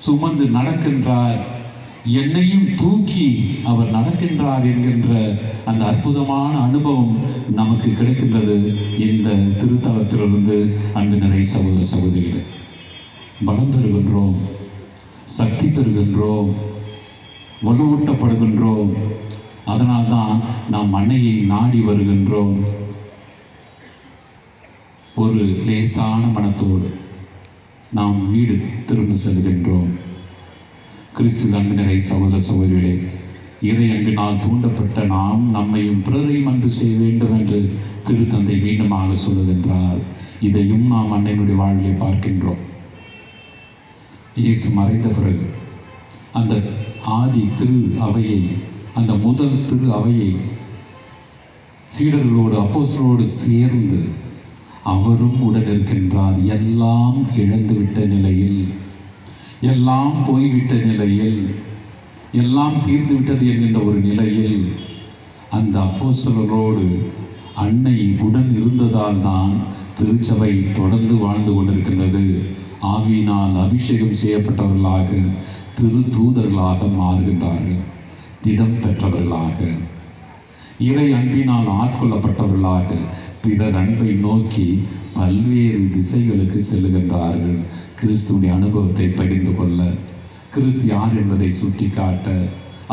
சுமந்து நடக்கின்றார், என்னையும் தூக்கி அவர் நடக்கின்றார் என்கின்ற அந்த அற்புதமான அனுபவம் நமக்கு கிடைக்கின்றது இந்த திருத்தலத்திலிருந்து. அன்பு நிறை சகோதர சகோதரிகளே, பலம் பெறுகின்றோம், சக்தி பெறுகின்றோம், வலுவூட்டப்படுகின்றோம். அதனால்தான் நாம் அன்னையை நாடி வருகின்றோம். ஒரு லேசான மனத்தோடு நாம் வீடு திரும்ப செல்கின்றோம். கிறிஸ்து அன்பு நிறை சகோதர சகோதரிகளே, இறை அன்பினால் தூண்டப்பட்ட நாம் நம்மையும் பிறரையும் அன்பு செய்ய வேண்டும் என்று திருத்தந்தை மீண்டுமாக சொல்லுகின்றார். இதையும் நாம் அன்னையினுடைய வாழ்விலே பார்க்கின்றோம். இயேசு மறைந்த பிறகு அந்த ஆதி திரு அவையை, அந்த முதல் திரு அவையை சீடர்களோடு அப்போஸ்தலரோடு சேர்ந்து அவரும் உடன் இருக்கின்றார். எல்லாம் இழந்துவிட்ட நிலையில், எல்லாம் போய்விட்ட நிலையில், எல்லாம் தீர்ந்து விட்டது என்கின்ற ஒரு நிலையில் அந்த அப்போஸ்தலரோடு அன்னை உடன் இருந்ததால் தான் திருச்சபை தொடர்ந்து வாழ்ந்து கொண்டிருக்கின்றது. ஆவியினால் அபிஷேகம் செய்யப்பட்டவர்களாக திரு தூதர்களாக மாறுகின்றார்கள். திடம் பெற்றவர்களாக, இறை அன்பினால் ஆட்கொள்ளப்பட்டவர்களாக பிறர் அன்பை நோக்கி பல்வேறு திசைகளுக்கு செல்லுகின்றார்கள். கிறிஸ்துவின் அனுபவத்தை பகிர்ந்து கொள்ள, கிறிஸ்து யார் என்பதை சுட்டி காட்ட,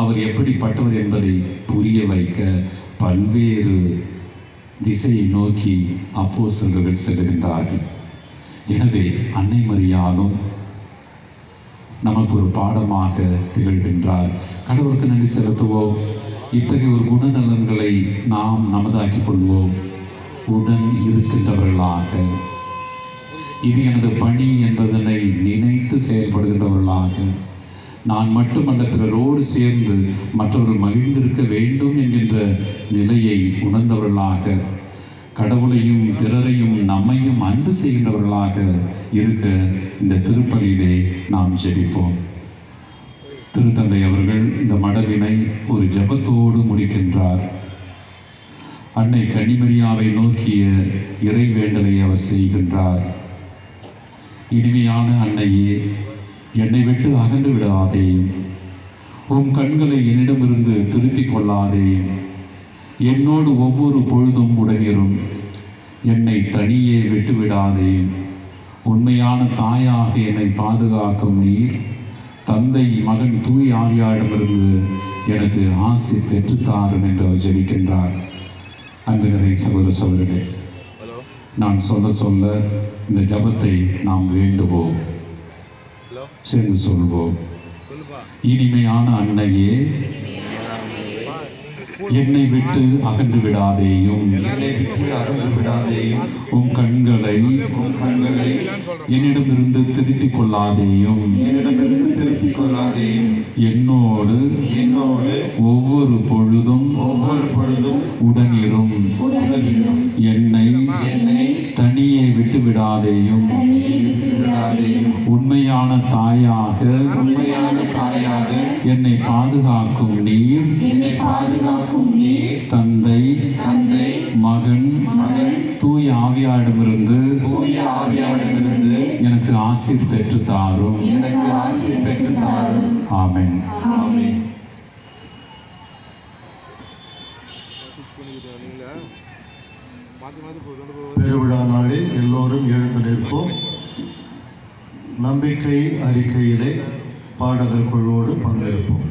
அவர் எப்படிப்பட்டவர் என்பதை புரிய வைக்க பல்வேறு திசையை நோக்கி அப்போஸ்தலர்கள் செல்லுகின்றார்கள். எனவே அன்னை மரியாளும் நமக்கு ஒரு பாடமாக திகழ்கின்றார். கடவுளுக்கு நன்றி செலுத்துவோம். இத்தகைய ஒரு குணநலன்களை நாம் நமதாக்கிக் கொள்வோம். உடன் இருக்கின்றவர்களாக, இது எனது பணி என்பதனை நினைத்து செயல்படுகின்றவர்களாக, நான் மட்டுமல்ல பிறரோடு சேர்ந்து மற்றவர்கள் மகிழ்ந்திருக்க வேண்டும் என்கின்ற நிலையை உணர்ந்தவர்களாக, கடவுளையும் பிறரையும் நம்மையும் அன்பு செய்கின்றவர்களாக இருக்க இந்த திருப்பலியிலே நாம் ஜெபிப்போம். திருத்தந்தை அவர்கள் இந்த மடலினை ஒரு ஜெபத்தோடு முடிக்கின்றார். அன்னை கன்னிமரியாவை நோக்கிய இறைவேண்டலை அவர் செய்கின்றார். இனிமையான அன்னையே, என்னை விட்டு அகன்று விடாதேயும், உம் கண்களை என்னிடமிருந்து திருப்பிக் கொள்ளாதேயும், என்னோடு ஒவ்வொரு பொழுதும் உடனிரும், என்னை தனியே விட்டுவிடாதேயும், உண்மையான தாயாக என்னை பாதுகாக்கும் நீர் தந்தை மகன் தூய் ஆவியாரிடமிருந்து எனக்கு ஆசி பெற்றுத்தாரும் என்று அவர் ஜெபிக்கின்றார். அன்பு நிறை சகோதர சகோதரர்களே, நான் சொல்ல இந்த ஜபத்தை நாம் வேண்டுவோம், சேர்ந்து சொல்வோம். இனிமையான அன்னையே, என்னை விட்டு அகன்று விடாதேயும், உம் கண்களை என்னிடமிருந்து திருப்பிக் கொள்ளாதேயும், என்னோடு ஒவ்வொரு பொழுதும் உடனிரும், என்னை தனியே விட்டு விடாதேயும், உண்மையான தாயாக என்னை பாதுகாக்கும் நீர் தந்தை மகன் தூய ஆவியாரிடமிருந்து எனக்கு ஆசீர் பெற்று தாரும். ஆமென். பெருவிழா நாளில் எல்லோரும் எழுந்து நிற்போம். நம்பிக்கை அறிக்கையிலே பாடகர் குழுவோடு பங்கெடுப்போம்.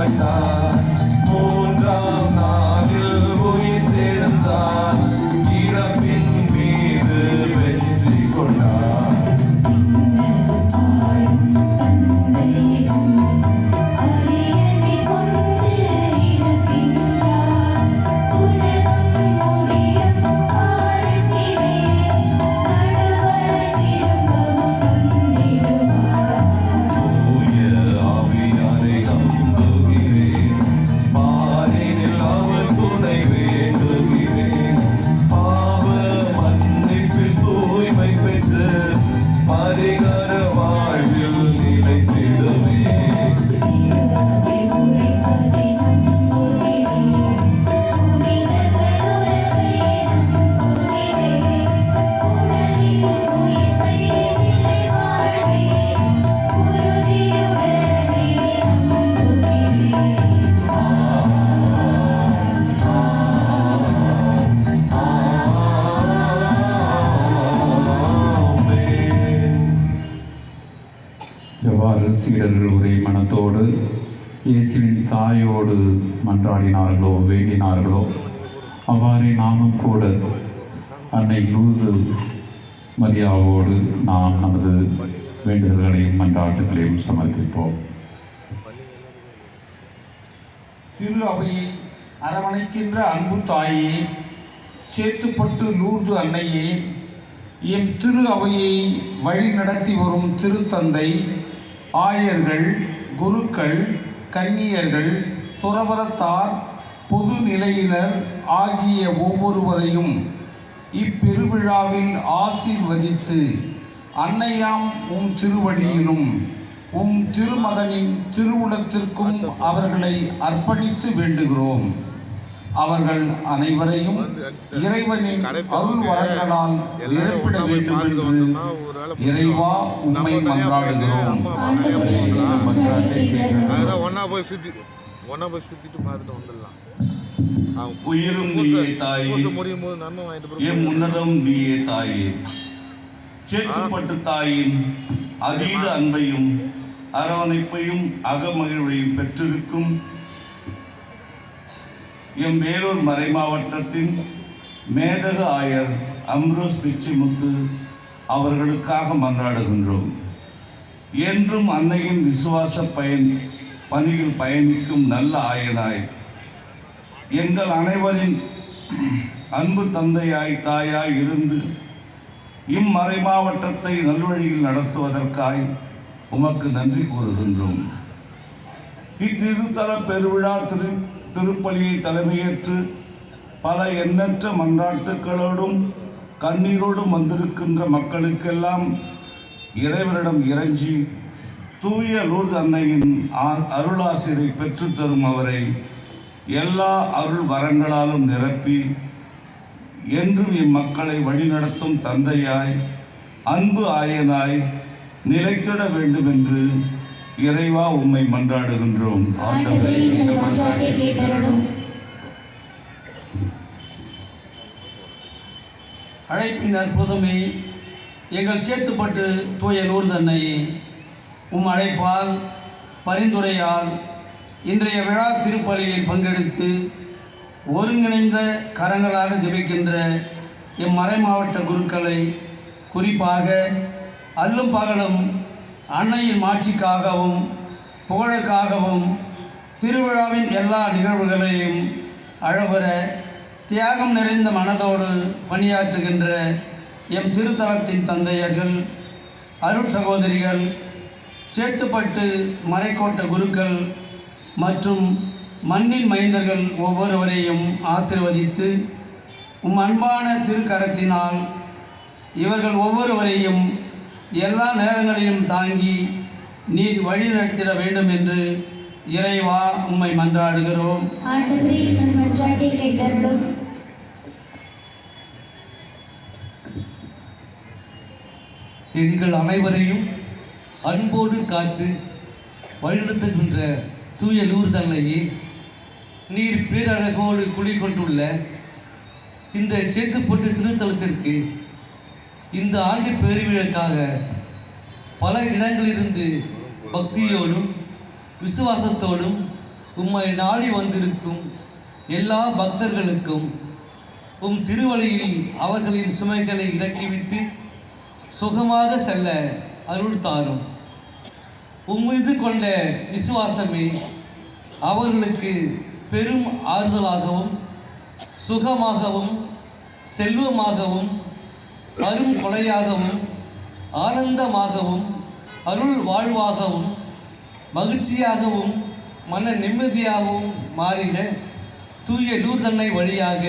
மாட்டார். மூன்றாம் நாளில் உயிர்த்தெழுந்தார். இறப்பின் மீது வெற்றி கொண்டார். எவ்வாறு சீடர்கள் ஒரே மனத்தோடு இயேசுவின் தாயோடு மன்றாடினார்களோ வேண்டினார்களோ அவ்வாறே நாமும் கூட அன்னை லூர்து மரியாவோடு நாம் நமது வேண்டுதல்களையும் மன்றாட்டுகளையும் சமர்ப்பிப்போம். திரு அவையை அரவணைக்கின்ற அன்பு தாயே, சேத்துப்பட்டு லூர்து அன்னையே, எம் திரு அவையை வழி நடத்தி வரும் திருத்தந்தை, ஆயர்கள், குருக்கள், கன்னியர்கள், துறவரத்தார், பொது நிலையினர் ஆகிய ஒவ்வொருவரையும் இப்பெருவிழாவில் ஆசீர்வதித்து அன்னையாம் உம் திருவடியிலும் உம் திருமகனின் திருவுளத்திற்கும் அவர்களை அர்ப்பணித்து வேண்டுகிறோம். அவர்கள் அனைவரையும் இறைவனின் அருள் வரங்களால் நிரப்பிட வேண்டும் என்று இறைவா உம்மை மன்றாடுகிறோம். உயிரும் நீயே தாயே, எம் உன்னதம் நீயே தாயே. சேத்துப்பட்டு தாயின் அதீத அன்பையும் அரவணைப்பையும் அகமகிழ்வையும் பெற்றிருக்கும் எம் வேலூர் மறைமாவட்டத்தின் மேதகு ஆயர் அம்ரோஸ் பிச்சைமுத்து அவர்களுக்காக மன்றாடுகின்றோம். என்றும் அன்னையின் விசுவாச பணியில் பயணிக்கும் நல்ல ஆயனாய், எங்கள் அனைவரின் அன்பு தந்தையாய் தாயாய் இருந்து இம்மறை மாவட்டத்தை நல்வழியில் நடத்துவதற்காய் உமக்கு நன்றி கூறுகின்றோம். இத்திருத்தல பெருவிழா திருப்பலியை தலைமையேற்று பல எண்ணற்ற மன்றாட்டுகளோடும் கண்ணீரோடும் வந்திருக்கின்ற மக்களுக்கெல்லாம் இறைவனிடம் இறைஞ்சி தூய லூர்து அன்னையின் அருளாசிரை பெற்றுத்தரும் அவரை எல்லா அருள் வரங்களாலும் நிரப்பி என்றும் இம்மக்களை வழிநடத்தும் தந்தையாய், அன்பு ஆயனாய் நிலைத்திட வேண்டும் என்று இறைவா உம்மை மன்றாடுகின்றோம். அழைப்பின் அற்புதமே, எங்கள் சேத்துப்பட்டு தூய லூர்து அன்னையே, உம் அழைப்பால் பரிந்துரையால் இன்றைய விழா திருப்பலியில் பங்கெடுத்து ஒருங்கிணைந்த கரங்களாக ஜெபிக்கின்ற எம் மறை மாவட்ட குருக்களை, குறிப்பாக அல்லும் பகலும் அன்னையின் மாட்சிக்காகவும் புகழுக்காகவும் திருவிழாவின் எல்லா நிகழ்வுகளையும் அழகுற தியாகம் நிறைந்த மனதோடு பணியாற்றுகின்ற எம் திருத்தலத்தின் தந்தையர்கள், அருட் சகோதரிகள், சேத்துப்பட்டு மறைக்கோட்ட குருக்கள் மற்றும் மண்ணின் மைந்தர்கள் ஒவ்வொருவரையும் ஆசீர்வதித்து உம் அன்பான திருக்கரத்தினால் இவர்கள் ஒவ்வொருவரையும் எல்லா நேரங்களிலும் தாங்கி நீர் வழி நடத்திட வேண்டும் என்று இறைவா உம்மை மன்றாடுகிறோம். எங்கள் அனைவரையும் அன்போடு காத்து வழிநடத்துகின்ற தூய லூர்து அன்னையே, நீர் பேரழகோடு குடிகொண்டுள்ள இந்த சேத்துப்பட்டு திருத்தலத்திற்கு இந்த ஆண்டு பெருவிழாக்காக பல இடங்களிலிருந்து பக்தியோடும் விசுவாசத்தோடும் உம்மை நாடி வந்திருக்கும் எல்லா பக்தர்களுக்கும் உம் திருவழியில் அவர்களின் சுமைகளை இறக்கிவிட்டு சுகமாக செல்ல அருள் தாரும். உம்மீது கொண்ட விசுவாசமே அவர்களுக்கு பெரும் ஆறுதலாகவும் சுகமாகவும் செல்வமாகவும் அரும் கொடையாகவும் ஆனந்தமாகவும் அருள் வாழ்வாகவும் மகிழ்ச்சியாகவும் மன நிம்மதியாகவும் மாறிட தூய லூர்தன்னை வழியாக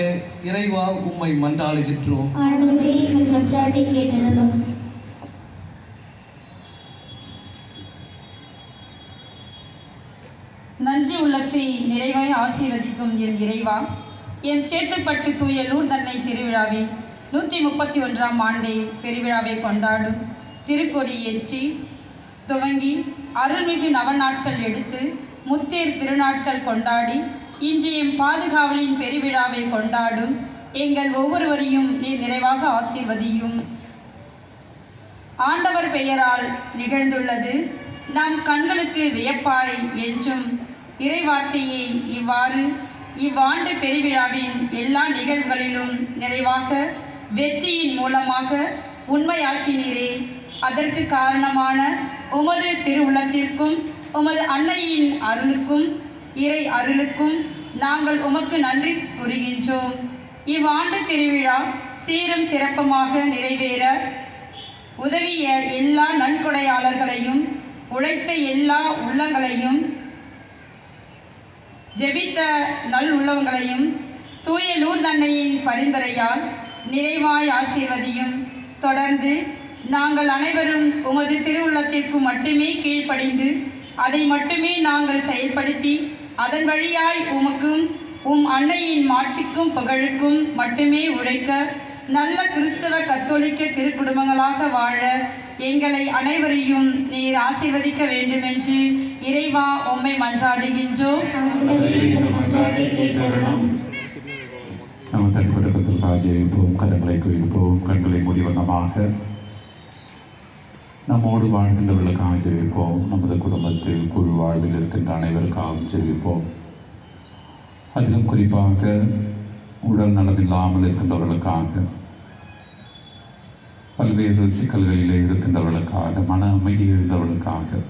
இறைவா உம்மை மன்றாடுகின்றோம். ஆண்டவரே, எங்கள் மன்றாட்டை கேட்டருளும். நன்றி உள்ளத்தை நிறைவாய் ஆசீர்வதிக்கும் என் இறைவா, என் சேத்துப்பட்டு தூய லூர்தன்னை திருவிழாவில் 131ஆம் ஆண்டை பெருவிழாவை கொண்டாடும் திருக்கொடி ஏற்றி துவங்கி அருள்மிகு நவநாட்கள் எடுத்து முத்தேர் திருநாட்கள் கொண்டாடி இன்றைய பாதுகாவலின் பெருவிழாவை கொண்டாடும் எங்கள் ஒவ்வொருவரையும் நீர் நிறைவாக ஆசீர்வதியும். ஆண்டவர் பெயரால் நிகழ்ந்துள்ளது நம் கண்களுக்கு வியப்பாய் என்றும் இறைவார்த்தையை இவ்வாண்டு பெருவிழாவின் எல்லா நிகழ்வுகளிலும் நிறைவாக வெற்றியின் மூலமாக உண்மையாக்கினீரே. அதற்கு காரணமான உமது திருவுள்ளத்திற்கும் உமது அன்னையின் அருளுக்கும் இறை அருளுக்கும் நாங்கள் உமக்கு நன்றி கூறுகின்றோம். இவ்வாண்டு திருவிழா சீரும் சிறப்புமாக நிறைவேற உதவிய எல்லா நன்கொடையாளர்களையும் உழைத்த எல்லா உள்ளங்களையும் ஜெபித்த நல் உள்ளவங்களையும் தூய லூர்தன்னையின் பரிந்துரையால் நிறைவாய் ஆசீர்வதியும். தொடர்ந்து நாங்கள் அனைவரும் உமது திருவுள்ளத்திற்கு மட்டுமே கீழ்ப்படிந்து அதை மட்டுமே நாங்கள் செயல்படுத்தி அதன் வழியாய் உமக்கும் உம் அன்னையின் மாட்சிக்கும் புகழுக்கும் மட்டுமே உழைக்க நல்ல கிறிஸ்தவ கத்தோலிக்க திருக்குடும்பங்களாக வாழ எங்களை அனைவரையும் நீர் ஆசீர்வதிக்க வேண்டுமென்று இறைவா உம்மை மன்றாடுகின்றோம். நாம் தனிப்பட்ட கருத்திற்காக ஜெயிப்போம், கரங்களை குவிப்போம், கண்களை முடிவண்ணமாக நம்மோடு வாழ்கின்றவர்களுக்காக ஜெபிப்போம். நமது குடும்பத்தில் குழு வாழ்வில் இருக்கின்ற அனைவருக்காகவும் ஜெபிப்போம். அதிலும் குறிப்பாக உடல் நலமில்லாமல் இருக்கின்றவர்களுக்காக, பல்வேறு சிக்கல்களிலே இருக்கின்றவர்களுக்காக, மன அமைதி எழுந்தவர்களுக்காக,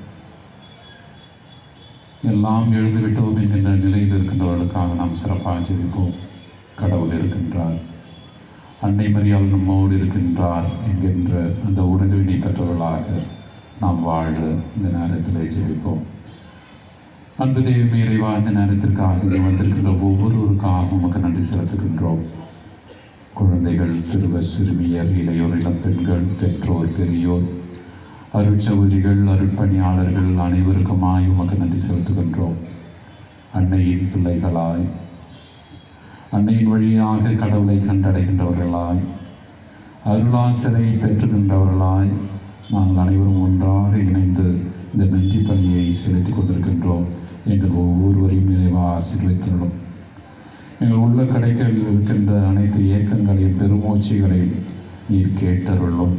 எல்லாம் எழுந்துவிட்டோம் என்கின்ற நிலையில் இருக்கின்றவர்களுக்காக நாம் சிறப்பாக ஜெபிப்போம். கடவுள் இருக்கின்றார், அன்னை மரியாள் நம்மோடு இருக்கின்றார் என்கின்ற அந்த உணர்வினை பெற்றவர்களாக நாம் வாழ இந்த நேரத்தில் ஜெபிப்போம். அன்பு தெய்வமே இறைவா, இந்த நேரத்திற்காக வந்திருக்கின்ற ஒவ்வொருவருக்காகவும் உமக்கு நன்றி செலுத்துகின்றோம். குழந்தைகள், சிறுவர், சிறுமியர், இளையோர், இளம் பெண்கள், பெற்றோர், பெரியோர், அருட்சகோதரிகள், அருட்பணியாளர்கள் அனைவருக்குமாய் உமக்கு நன்றி செலுத்துகின்றோம். அன்னையின் பிள்ளைகளாய், அன்னையின் வழியாக கடவுளை கண்டடைகின்றவர்களாய், அருளாசனை பெற்றுகின்றவர்களாய் நாங்கள் அனைவரும் ஒன்றாக இணைந்து இந்த நன்றி பணியை செலுத்திக் கொண்டிருக்கின்றோம். எங்கள் ஒவ்வொருவரையும் நிறைவாக ஆசீர்வதித்துள்ளோம். எங்கள் உள்ள கடைகளில் இருக்கின்ற அனைத்து இயக்கங்களையும் பெருமூச்சிகளையும் நீர் கேட்டருளும்.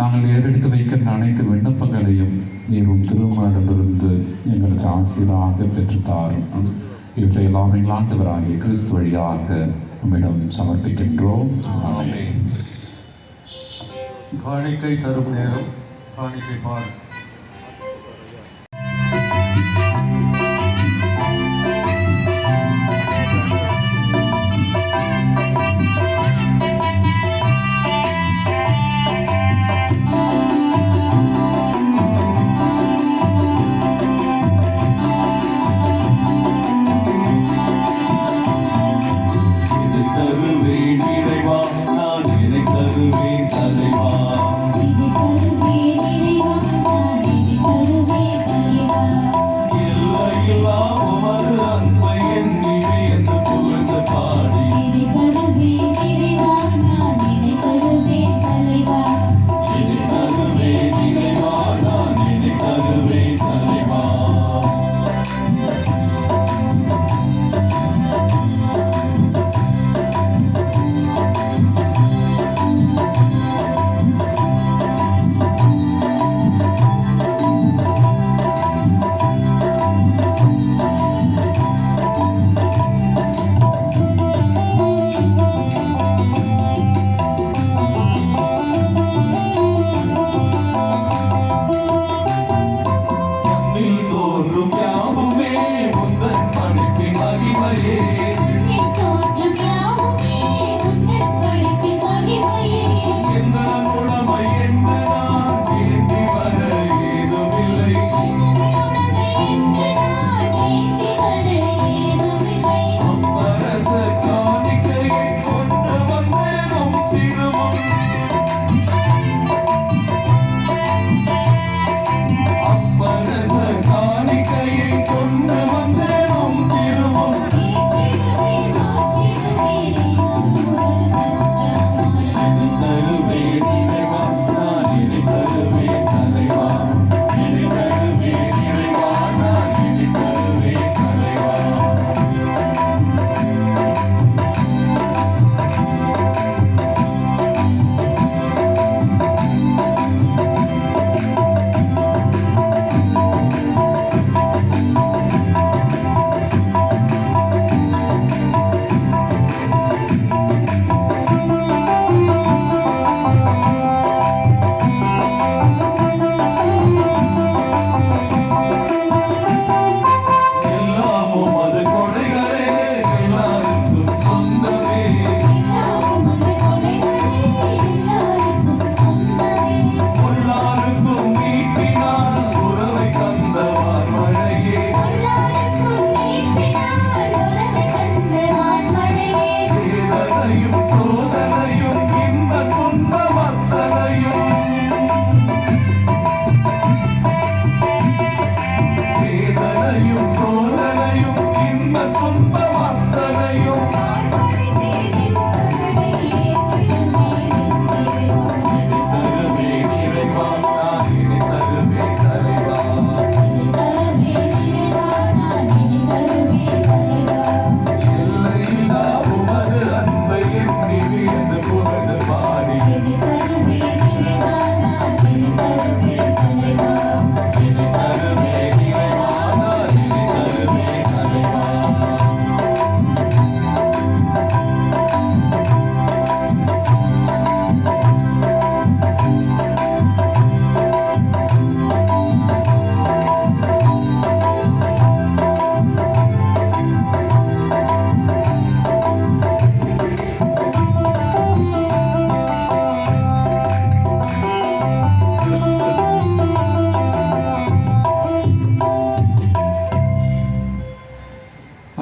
நாங்கள் ஏறெடுத்து வைக்கின்ற அனைத்து விண்ணப்பங்களையும் நீரும் திருமணமிருந்து எங்களுக்கு ஆசீராக பெற்றுத்தாரும். இவற்றையெல்லாம் எங்கள் ஆண்டவராகிய கிறிஸ்து வழியாக நம்மிடம் சமர்ப்பிக்கின்றோம். காணிக்கை தரும் நேரம். காணிக்கை பார். தருவேன் இறைவா, நான் இதை தருவேன் தலைவா. இதை தருவேன் இறைவா,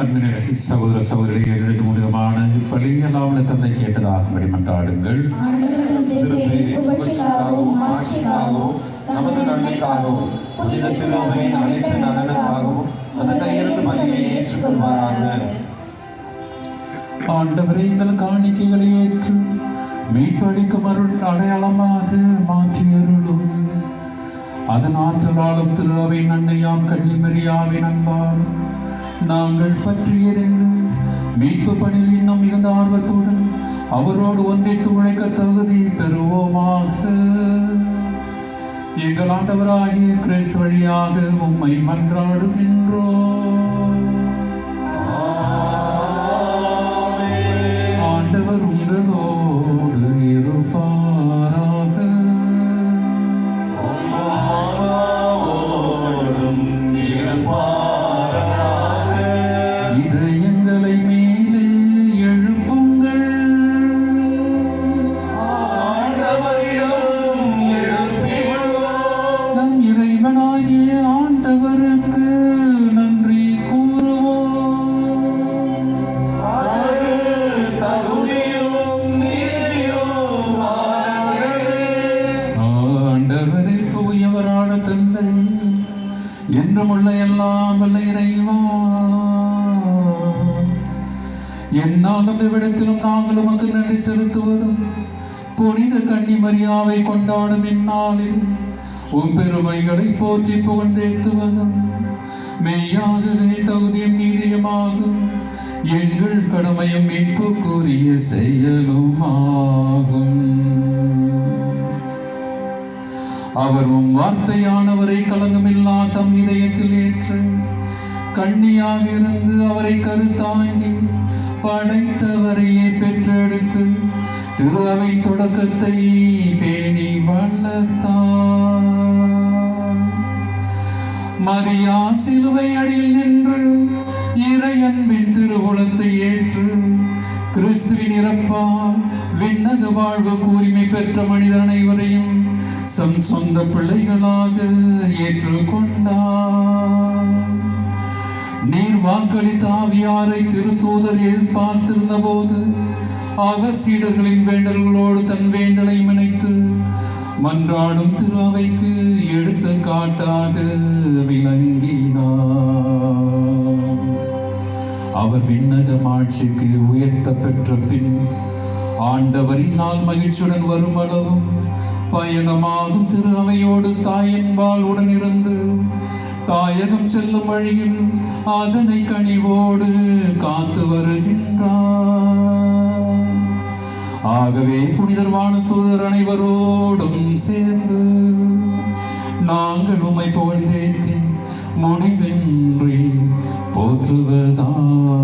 அன்பினரை சகோதர சகோதரிகளை என்னிடத்து முழுவதுமான பள்ளியெல்லாம் தந்தை கேட்டதாகும்படி மன்றாடுங்கள். நமது நன்மைக்காகவும் புனித திருவையின் அனைத்து நலனுக்காகவும் அதனிருந்து பலியை ஏற்றுக்கொள்வாராக. ஆண்டவரே, எங்கள் காணிக்கைகளை ஏற்று மீட்பளிக்கும் அருள் அடையாளமாக மாற்றி அருளும். அதன் ஆற்றலாலும் திரு அவை நன்மையாம் கன்னிமரியாவின் அன்பாலும் நாங்கள் பற்றி எறிந்து மீட்பு பணியில் இன்னும் மிகுந்த ஆர்வத்துடன் அவரோடு ஒன்றித்து உழைக்க தகுதி பெறுவோமாக. எங்கள் ஆண்டவராகிய கிறிஸ்து வழியாக உம்மை மன்றாடுகின்றோம். ஆண்டவர் உங்களோடு இருப்பாராக. இதயங்களை மேலே எழுப்புங்கள். நம் இறைவனாகிய ஆண்டவருக்கு நன்றி கூறுவோம். ஆண்டவரே, தூயவரான தந்தை, என்றுமுள்ள எல்லாம் வல்ல இறைவா, என்னாலும் இவ்விடத்திலும் நாங்கள் உமக்கு நன்றி செலுத்துவதும் புனித கன்னிமரியாவை கொண்டாடும் இந்நாளில் உம் பெருமைகளை போற்றி புகழ்ந்தேத்துவதும் மெய்யாகவே தகுதியும் நீதியுமாகும் எங்கள் கடமையும் மீட்புக்குரிய செயலுமாகும். அவர் உம் வார்த்தையானவரை கலங்கமில்லா தம் இதயத்தில் ஏற்று கண்ணியாக இருந்து அவரை கருத்தாங்கி படைத்தவரையே பெற்றெடுத்து திரு அவை தொடக்கத்தை பேணி வளர்த்தார். மரியா சிலுவை அடியில் நின்று இறையன்பின் திருவுளத்தை ஏற்று கிறிஸ்துவின் இறப்பால் விண்ணக வாழ்வு கூரிமை பெற்ற மனிதர் அனைவரையும் சொந்த பிள்ளைகளாக ஏற்றுக்கொண்டார். நீர் வாக்களித்த ஆவியாரை திருத்தூதர் எதிர்பார்த்திருந்த போது அவர் சீடர்களின் வேண்டல்களோடு தன் வேண்டலை இணைத்து மன்றாடும் திரு அவைக்கு எடுத்துக்காட்டாக விளங்கினார். அவர் விண்ணக ஆட்சிக்கு உயர்த்த பெற்ற பின் ஆண்டவரின் நாள் மகிழ்ச்சியுடன் வரும் அளவும் பயணமாகும் திரு அவையோடு தாயின்பால் உடன் இருந்து தாயகம் செல்லும் வழியில் அதனை கனிவோடு காத்து வருகின்றார். ஆகவே புனிதர் வானதூதர் அனைவரோடும் சேர்ந்து நாங்கள் உம்மை புகழ்ந்தேத்தி முடிவின்றி போற்றுவதாவது.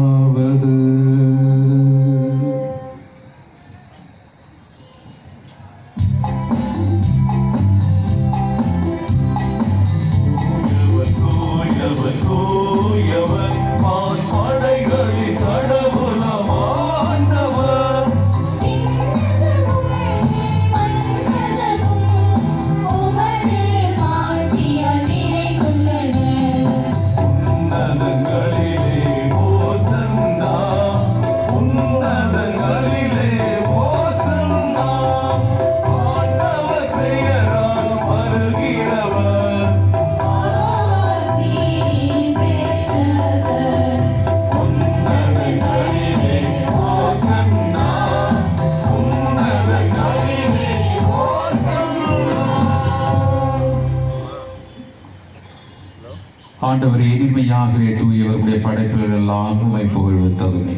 ஆண்டவரே, எளிமையாகவே தூயவர்களுடைய படைப்புகள் எல்லாம் உம்மை புகழ்வது தகுமை.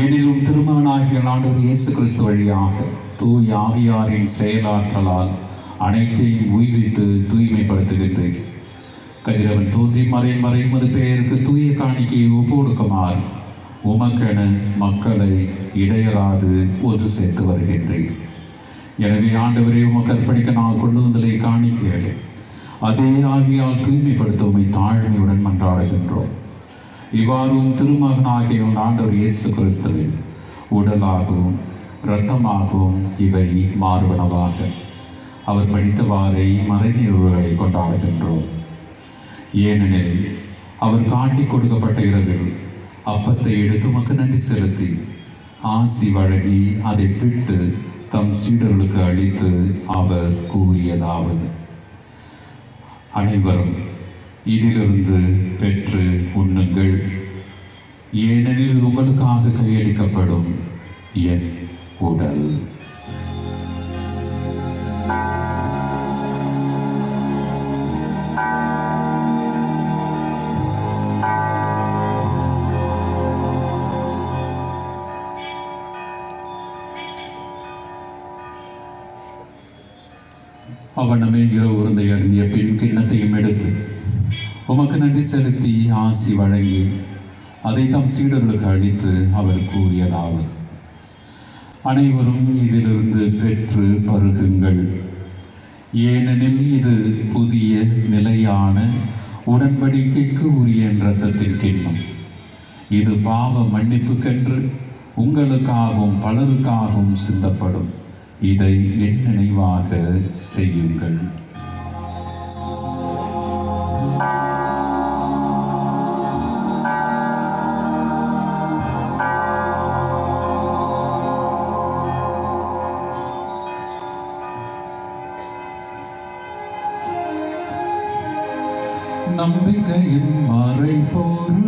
எனினும் திருமகனாகிய ஆண்டவர் இயேசு கிறிஸ்து வழியாக தூய ஆவியாரின் செயலாற்றலால் அனைத்தையும் உய்வித்து தூய்மைப்படுத்துகின்றேன். கதிரவன் தோன்றி மறை மது பெயருக்கு தூய காணிக்கையை ஒப்புக்கொடுக்குமாறு உமக்கென மக்களை இடையராது ஒன்று சேர்த்து வருகின்றேன். எனவே ஆண்டவரே, உமக்கு அர்ப்பணிக்க நாள் கொண்டு வந்தலை காணிக்கைகளை அதே ஆவியால் தூய்மைப்படுத்த உம்மை தாழ்மையுடன் மன்றாடுகின்றோம். இவ்வாறும் திருமகனாகிய ஆண்டவர் இயேசு கிறிஸ்துவின் உடலாகவும் இரத்தமாகவும் இவை மாறுவனவாக அவர் படித்தவாறை மறைநிகழ்வுகளை கொண்டாடுகின்றோம். ஏனெனில் அவர் காட்டி கொடுக்கப்பட்ட இரவில் அப்பத்தை எடுத்து உமக்கு நன்றி செலுத்தி ஆசி வழங்கி அதை பிட்டு தம் சீடர்களுக்கு அளித்து அவர் கூறியதாவது: அனைவரும் இதிலிருந்து பெற்று உண்ணுங்கள், ஏனெனில் இது உங்களுக்காக கையளிக்கப்படும் என் உடல். அவனமே இரவு உருந்தை அருந்திய பின் கிண்ணத்தையும் எடுத்து உமக்கு நன்றி செலுத்தி ஆசி வழங்கி அதை தம் சீடர்களுக்கு அளித்து அவர் கூறியதாவது: அனைவரும் இதிலிருந்து பெற்று பருகுங்கள், ஏனெனில் இது புதிய நிலையான உடன்படிக்கைக்கு உரிய இரத்தத்தின் கிண்ணம். இது பாவ மன்னிப்புக்கென்று உங்களுக்காகவும் பலருக்காகவும் சிந்தப்படும். இதை என் நினைவாக செய்யுங்கள். நம்பிக்கையின் மறைபொருள்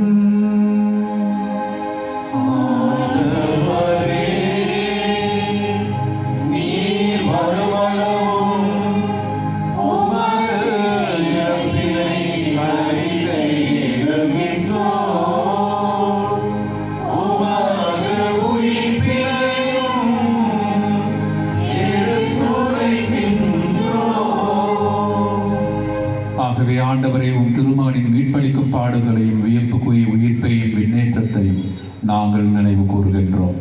ஆண்டவரே, உம் திருமகனின் மீட்பளிக்கும் பாடுகளையும் வியப்புக்குரிய உயிர்ப்பையும் விண்ணேற்றத்தையும் நாங்கள் நினைவு கூறுகின்றோம்.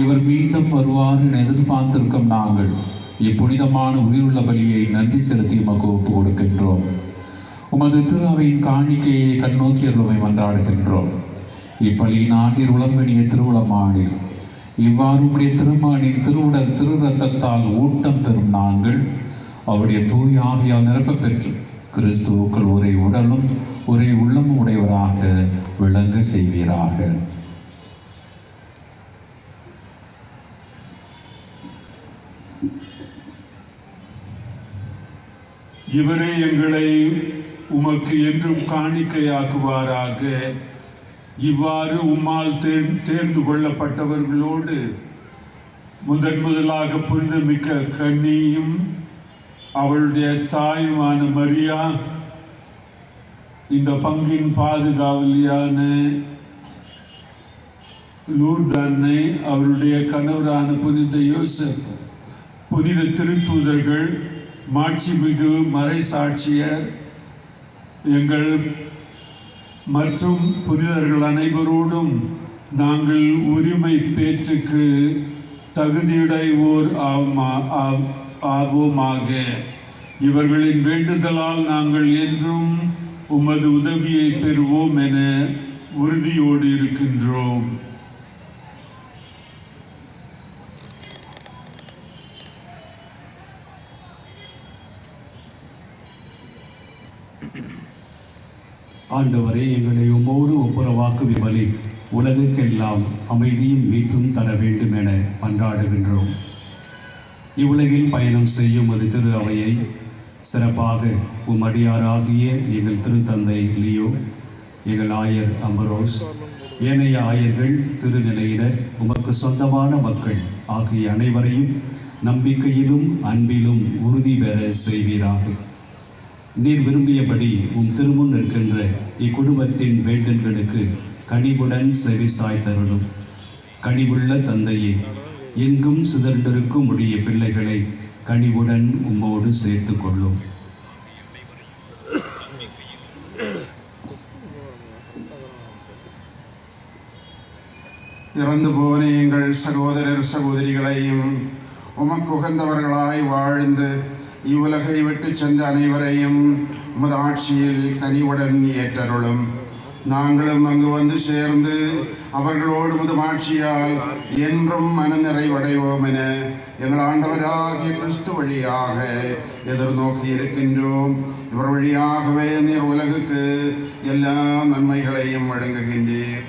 இவர் மீண்டும் வருவார் என எதிர்பார்த்திருக்கும் நாங்கள் இப்புனிதமான உயிருள்ள பலியை நன்றி செலுத்தி உமக்கு ஒப்பு கொடுக்கின்றோம். உமது திரு அவையின் காணிக்கையை கண்ணோக்கி அருளை மன்றாடுகின்றோம். இப்பலியினால் நீர் உளம்பெணிய திருவுளமானீர். இவ்வாறு உம்முடைய திருமகனின் திருவுடல் திரு ரத்தத்தால் ஊட்டம் பெறும் நாங்கள் அவருடைய தூய் ஆவியால் நிரப்ப பெற்று கிறிஸ்துவுக்குள் ஒரே உடலும் ஒரே உள்ளமும் உடையவராக விளங்க செய்வீராக. இவரே எங்களை உமக்கு என்றும் காணிக்கையாக்குவாராக. இவ்வாறு உம்மால் தேர்ந்து கொள்ளப்பட்டவர்களோடு முதலாக புனிதமிக்க கன்னியும் அவளுடைய தாயுமான மரியா, இந்த பங்கின் பாதுகாவலியான லூர்து அன்னை, அவருடைய கணவரான புனித யோசப், புனித திருத்தூதர்கள், மாட்சிமிகு மறை சாட்சியர், எங்கள் மற்றும் புனிதர்கள் அனைவரோடும் நாங்கள் உரிமை பேற்றுக்கு தகுதியுடையோர் ஆவோமாக. இவர்களின் வேண்டுதலால் நாங்கள் என்றும் உமது உதவியை பெறுவோம் என உறுதியோடு இருக்கின்றோம். ஆண்டவரே, எங்களை உம்மோடு ஒப்புரவாக்கும் இவ்வழி உலகுக்கெல்லாம் அமைதியும் மீட்டும் தர வேண்டும் என மன்றாடுகின்றோம். இவ்வுலகில் பயணம் செய்யும் அது திரு அவையை சிறப்பாக உம்மடியாராகிய எங்கள் திருத்தந்தை லியோ, எங்கள் ஆயர் அம்பரோஸ், ஏனைய ஆயர்கள், திருநிலையினர், உமக்கு சொந்தமான மக்கள் ஆகிய அனைவரையும் நம்பிக்கையிலும் அன்பிலும் உறுதி பெற செய்வீராக. நீர் விரும்பியபடி உம் திருமுன் இருக்கின்ற இக்குடும்பத்தின் வேண்டல்களுக்கு கனிவுடன் செவி சாய்த்தருளும். கனிவுள்ள தந்தையே, எங்கும் சிதறிருக்கும் உடைய பிள்ளைகளை கனிவுடன் உம்மோடு சேர்த்து கொள்ளும். இறந்து போன எங்கள் சகோதரர் சகோதரிகளையும் உமக்கு உகந்தவர்களாய் வாழ்ந்து இவ்வுலகை விட்டு சென்ற அனைவரையும் உமது ஆட்சியில் கனிவுடன் ஏற்றருளும். நாங்களும் அங்கு வந்து சேர்ந்து அவர்களோடு உமது ஆட்சியால் என்றும் மனநிறைவடைவோம் என எங்கள் ஆண்டவராகிய கிறிஸ்து வழியாக எதிர்நோக்கி இருக்கின்றோம். இவர் வழியாகவே நீர் உலகுக்கு எல்லா நன்மைகளையும் வழங்குகின்றீர்.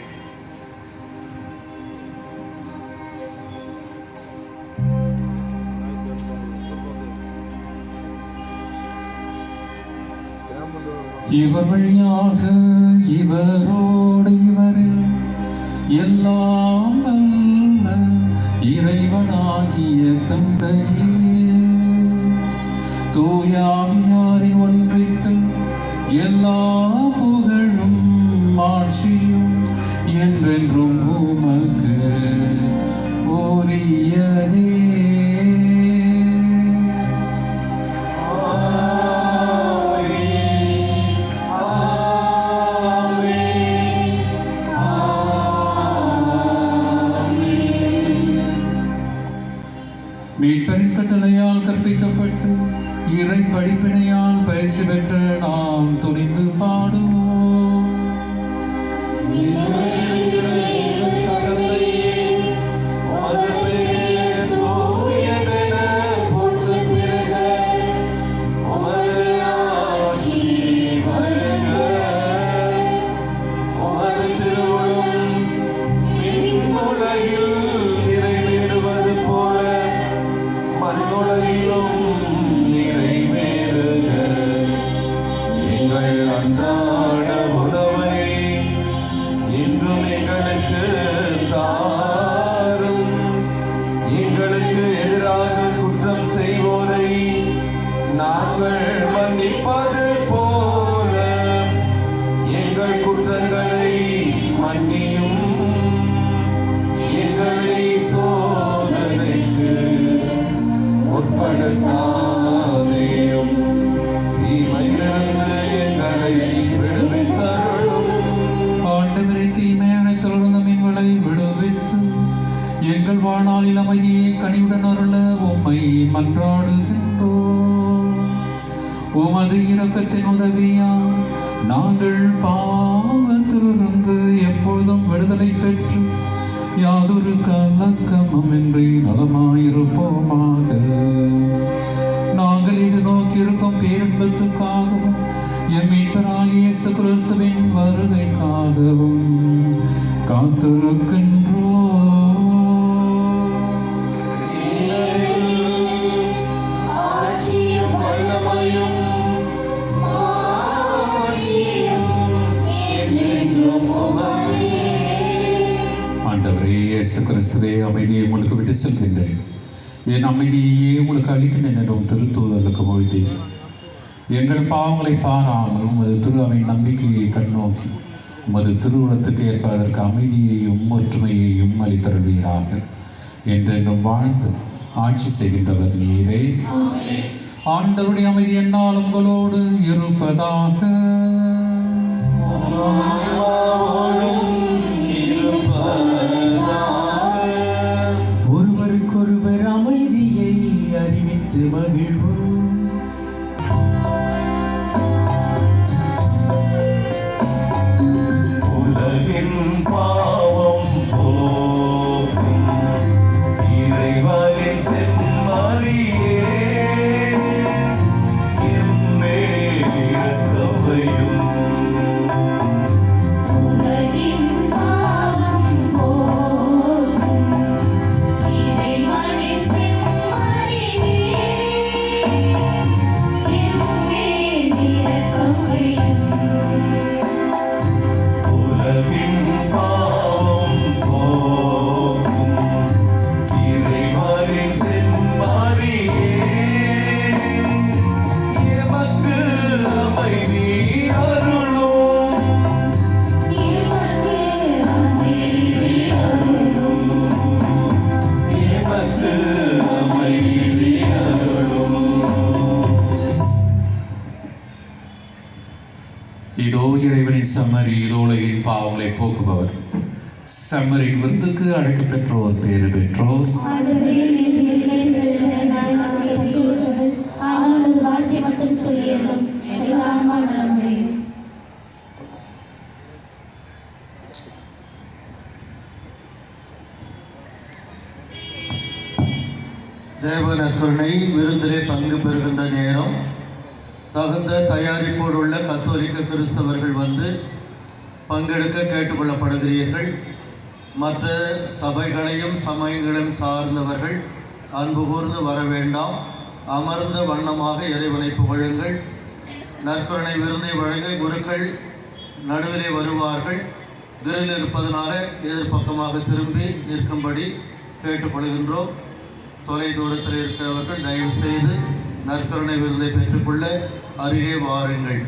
இவர் வழியாக இவரோடு இவரில் எல்லாம் வல்ல இறைவனாகிய தந்தையே, தூயாவியாரின் ஒன்றிற்கில் எல்லா புகழும் ஆட்சியும் என்றென்றும் உமக்கு உரியதே. மீட்பரின் கட்டளையால் கற்பிக்கப்பட்டு இறை படிப்பினையால் பயிற்சி பெற்ற நாம் துணிந்து பாடுவோம். ஆண்டவரே, தீமை அனைத்திலிருந்து எங்களை விடுவித்து எங்கள் வாழ்நாளில் அமைதியை கனிவுடன் அருள உம்மை மன்றாடுகின்றோம். உமது இரக்கத்தின் உதவியால் நாங்கள் பாவத்திலிருந்து எப்பொழுதும் விடுதலை பெற்று யாதொரு கலக்கமுமின்றி நலமாயிருப்போமாக. நாங்கள் இது நோக்கி இருக்கும் பேரின்பத்துக்காகவும் எம் மீட்பராகிய இயேசு கிறிஸ்துவின் வருகைக்காகவும் காத்திருக்கின்றோம். ஆண்டவரே இயேசு கிறிஸ்துவே, அமைதியை உங்களுக்கு விட்டு செல்கின்றேன், என் அமைதியையே உங்களுக்கு அளிக்கின்றேன் என்றும் திருத்தூதர்களுக்கு மொழித்தீர். எங்கள் பாவங்களை பாராமல் உமது திரு அவை நம்பிக்கையை கண்ணோக்கி உமது திருவுளத்துக்கு ஏற்ப அதற்கு அமைதியையும் ஒற்றுமையையும் அளித்தருள்வீராக. என்றென்றும் வாழ்ந்து ஆட்சி செய்கின்றவர் நீரே. ஆண்டவருடைய அமைதி என்னால் உங்களோடு இருப்பதாக. ஒருவருக்கொருவர் அமைதியை அறிவித்து மகிழ்வோம். உலகின் பாவம் போக்கும் இறைவனின் செம்மறியே, எம்மேல் இரக்கமையும். இதோ இறைவனின் செம்மறி, இதோ உலகின் பாவங்களை போக்குபவர். செம்மறின் விருந்துக்கு அழைக்க பெற்றோர் பேறு பெற்றோர். வார்த்தை மட்டும் சொல்லியிருந்தோம், எனக்கு ஆன்மா நலமுடையும். தேவ நற்கருணை விருந்திலே பங்கு பெறுகின்ற நேரம் தகுந்த தயாரிப்போடு உள்ள கத்தோலிக்க கிறிஸ்தவர்கள் வந்து பங்கெடுக்க கேட்டுக்கொள்ளப்படுகிறீர்கள். மற்ற சபைகளையும் சமயங்களையும் சார்ந்தவர்கள் அன்பு கூர்ந்து வர வேண்டாம். அமர்ந்த வண்ணமாக இறைவனை புகழுங்கள். நற்கருணை விருந்தை வழங்க குருக்கள் நடுவிலே வருவார்கள். திரள் இருப்பதனால எதிர்பக்கமாக திரும்பி நிற்கும்படி கேட்டுக்கொள்கின்றோம். தொலை தூரத்தில் இருக்கிறவர்கள் தயவு செய்து நற்கருணை விருந்தை பெற்றுக்கொள்ள அருகே வாருங்கள்.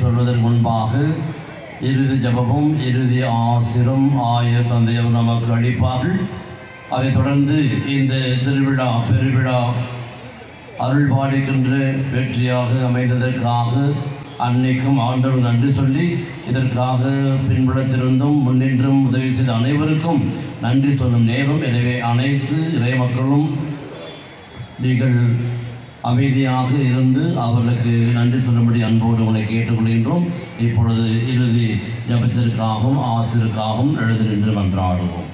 சொல்வதற்கு முன்பாக இறுதி ஜபமும் இறுதி ஆசிரும் ஆயர் தந்தையவர் நமக்கு அளிப்பார்கள். அதைத் தொடர்ந்து இந்த திருவிழா பெருவிழா அருள் பாலிக்கின்ற வெற்றியாக அமைந்ததற்காக அன்னைக்கும் ஆண்டவர் நன்றி சொல்லி இதற்காக பின்புலத்திலிருந்தும் முன்னின்றும் உதவி செய்த அனைவருக்கும் நன்றி சொல்லும் நேரம். எனவே அனைத்து இறை மக்களும் நீங்கள் அமைதியாக இருந்து அவர்களுக்கு நன்றி சொல்லும்படி அன்போடு உங்களை கேட்டுக்கொள்கின்றோம். இப்பொழுது இறுதி ஜபத்திற்காகவும் ஆசிரியருக்காகவும் எழுந்து நின்று மன்றாடுவோம்.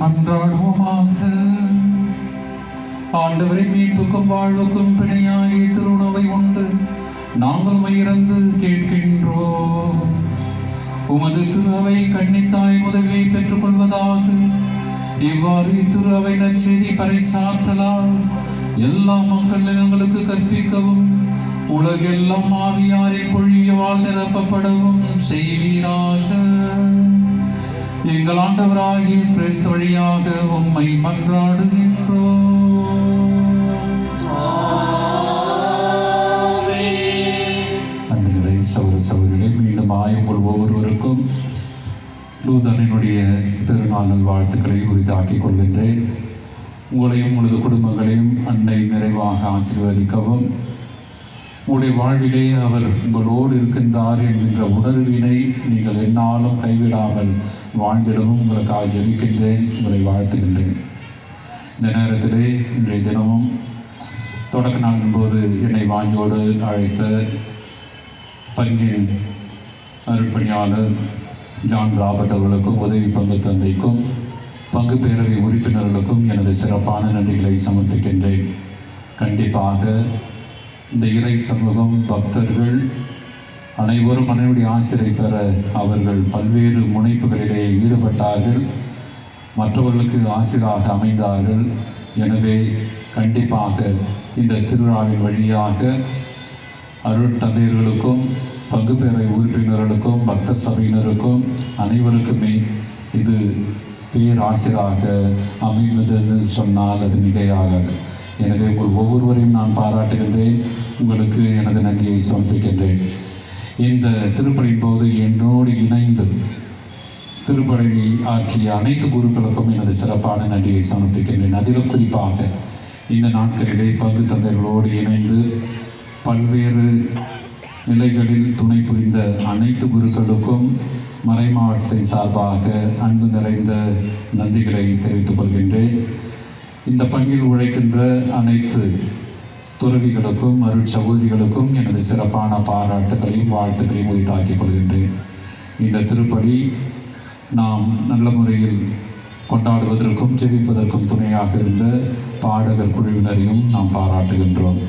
மன்றாடுவோமாக. ஆண்டவரை மீட்புக்கும் வாழ்வுக்கும் பிணையாய் திருவுணவை உண்டு நாங்கள் மயிரந்து கேட்கின்றோம். உமது திரு அவை கன்னித்தாய் உதவியை பெற்றுக் கொள்வதாக. இவ்வாறு திரு அவை நற்செய்தி பறைசாற்றலால் எல்லா மக்கள் எங்களுக்கு கற்பிக்கவும் உலகெல்லாம் ஆவியாரின் பொழியவால் நிரப்பப்படவும் செய்வீராக. எங்கள் ஆண்டவராகிய கிறிஸ்து வழியாக உம்மை மன்றாடுகின்றோம். அன்பினை சகோதர சகோதரிகளே, மீண்டும் உங்கள் ஒவ்வொருவருக்கும் லூதரனுடைய பெருநாள் நல்வாழ்த்துக்களை உரித்தாக்கிக் கொள்கின்றேன். உங்களையும் உங்களது குடும்பங்களையும் அன்னை நிறைவாக ஆசீர்வதிக்கவும், உங்களுடைய வாழ்விலே அவர் உங்களோடு இருக்கின்றார் என்கின்ற உணர்வினை நீங்கள் எந்நாளும் கைவிடாமல் வாழ்ந்திடவும் உங்களுக்காக ஜெபிக்கின்றேன், உங்களை வாழ்த்துகின்றேன். இந்த நேரத்திலே இன்றைய தினமும் தொடக்க நாளின் போது என்னை வாஞ்சோடு அழைத்த பங்கின் அருட்பணியாளர் ஜான் ராபர்ட் அவர்களுக்கும் உதவி பங்கு தந்தைக்கும் பங்கு பேரவை உறுப்பினர்களுக்கும் எனது சிறப்பான நன்றிகளை சமர்ப்பிக்கின்றேன். கண்டிப்பாக இந்த இறை சமூகம் பக்தர்கள் அனைவரும் மனைவிடைய ஆசிரியை பெற அவர்கள் பல்வேறு முனைப்புகளிலே ஈடுபட்டார்கள், மற்றவர்களுக்கு ஆசிராக அமைந்தார்கள். எனவே கண்டிப்பாக இந்த திருவிழாவின் வழியாக அருள் தந்தையர்களுக்கும் பங்கு பேரவை உறுப்பினர்களுக்கும் பக்த சபையினருக்கும் அனைவருக்குமே இது பேராசிராக அமைவதென்று சொன்னால் அது மிகையாகாது. எனவே உங்கள் ஒவ்வொருவரையும் நான் பாராட்டுகின்றேன், உங்களுக்கு எனது நன்றியை சமர்ப்பிக்கின்றேன். இந்த திருப்பலியின் போது என்னோடு இணைந்து திருப்பலியை ஆற்றிய அனைத்து குருக்களுக்கும் எனது சிறப்பான நன்றியை சமர்ப்பிக்கின்றேன். அதிலும் குறிப்பாக இந்த நாட்களிலே பங்கு தந்தைகளோடு இணைந்து பல்வேறு நிலைகளில் துணை புரிந்த அனைத்து குருக்களுக்கும் மறை மாவட்டத்தின் சார்பாக அன்பு நிறைந்த நன்றிகளை தெரிவித்துக் கொள்கின்றேன். இந்த பங்கில் உழைக்கின்ற அனைத்து துறவிகளுக்கும் அருள் சகோதரிகளுக்கும் எனது சிறப்பான பாராட்டுகளையும் வாழ்த்துக்களையும் உரித்தாக்கிக் கொள்கின்றேன். இந்த திருப்பலி நாம் நல்ல முறையில் கொண்டாடுவதற்கும் ஜெபிப்பதற்கும் துணையாக இருந்த பாடகர் குழுவினரையும் நாம் பாராட்டுகின்றோம்.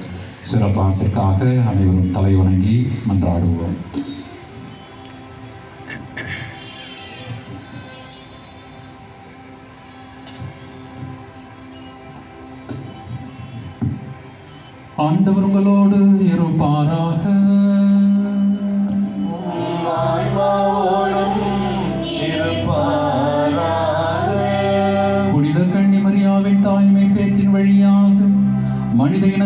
சிறப்பாசிற்காக அனைவரும் தலை வணங்கி மன்றாடுவோம். ஆண்டவர் உங்களோடு இருப்பாராக. புனித கன்னிமரியாவின் தாய்மை பேற்றின் வழியாக மனித இன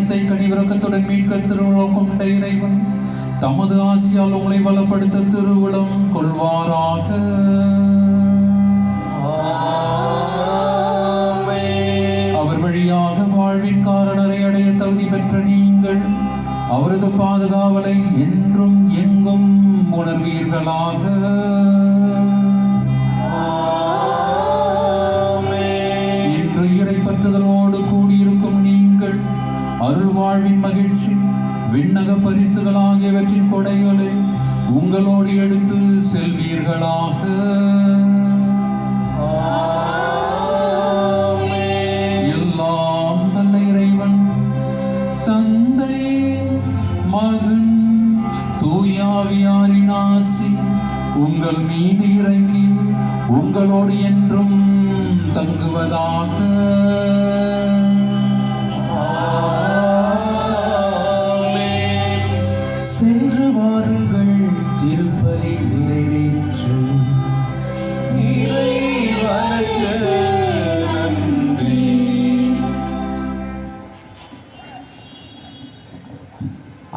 தமது ஆசியால் உங்களை பலப்படுத்த திருவுளம் கொள்வாராக. அவர் வழியாக வாழ்வின் காரணரை அடைய தகுதி பெற்ற நீங்கள் அவரது பாதுகாவலை என்றும் எங்கும் உணர்வீர்களாக. இன்று இறைப்பற்றுதலோடு கூடியிருக்கும் நீங்கள் அருள் வாழ்வின் மகிழ்ச்சி விண்ணக பரிசுகள் ஆகியவற்றின் கொடைகளை உங்களோடு எடுத்து செல்வீர்களாக. எல்லாம் வல்ல இறைவன் தந்தை மகன் தூயாவியாரின் ஆசி உங்கள் மீது இறங்கி உங்களோடு என்றும் தங்குவதாக. சென்று வாருங்கள், திருப்பலி நிறைவேற்று.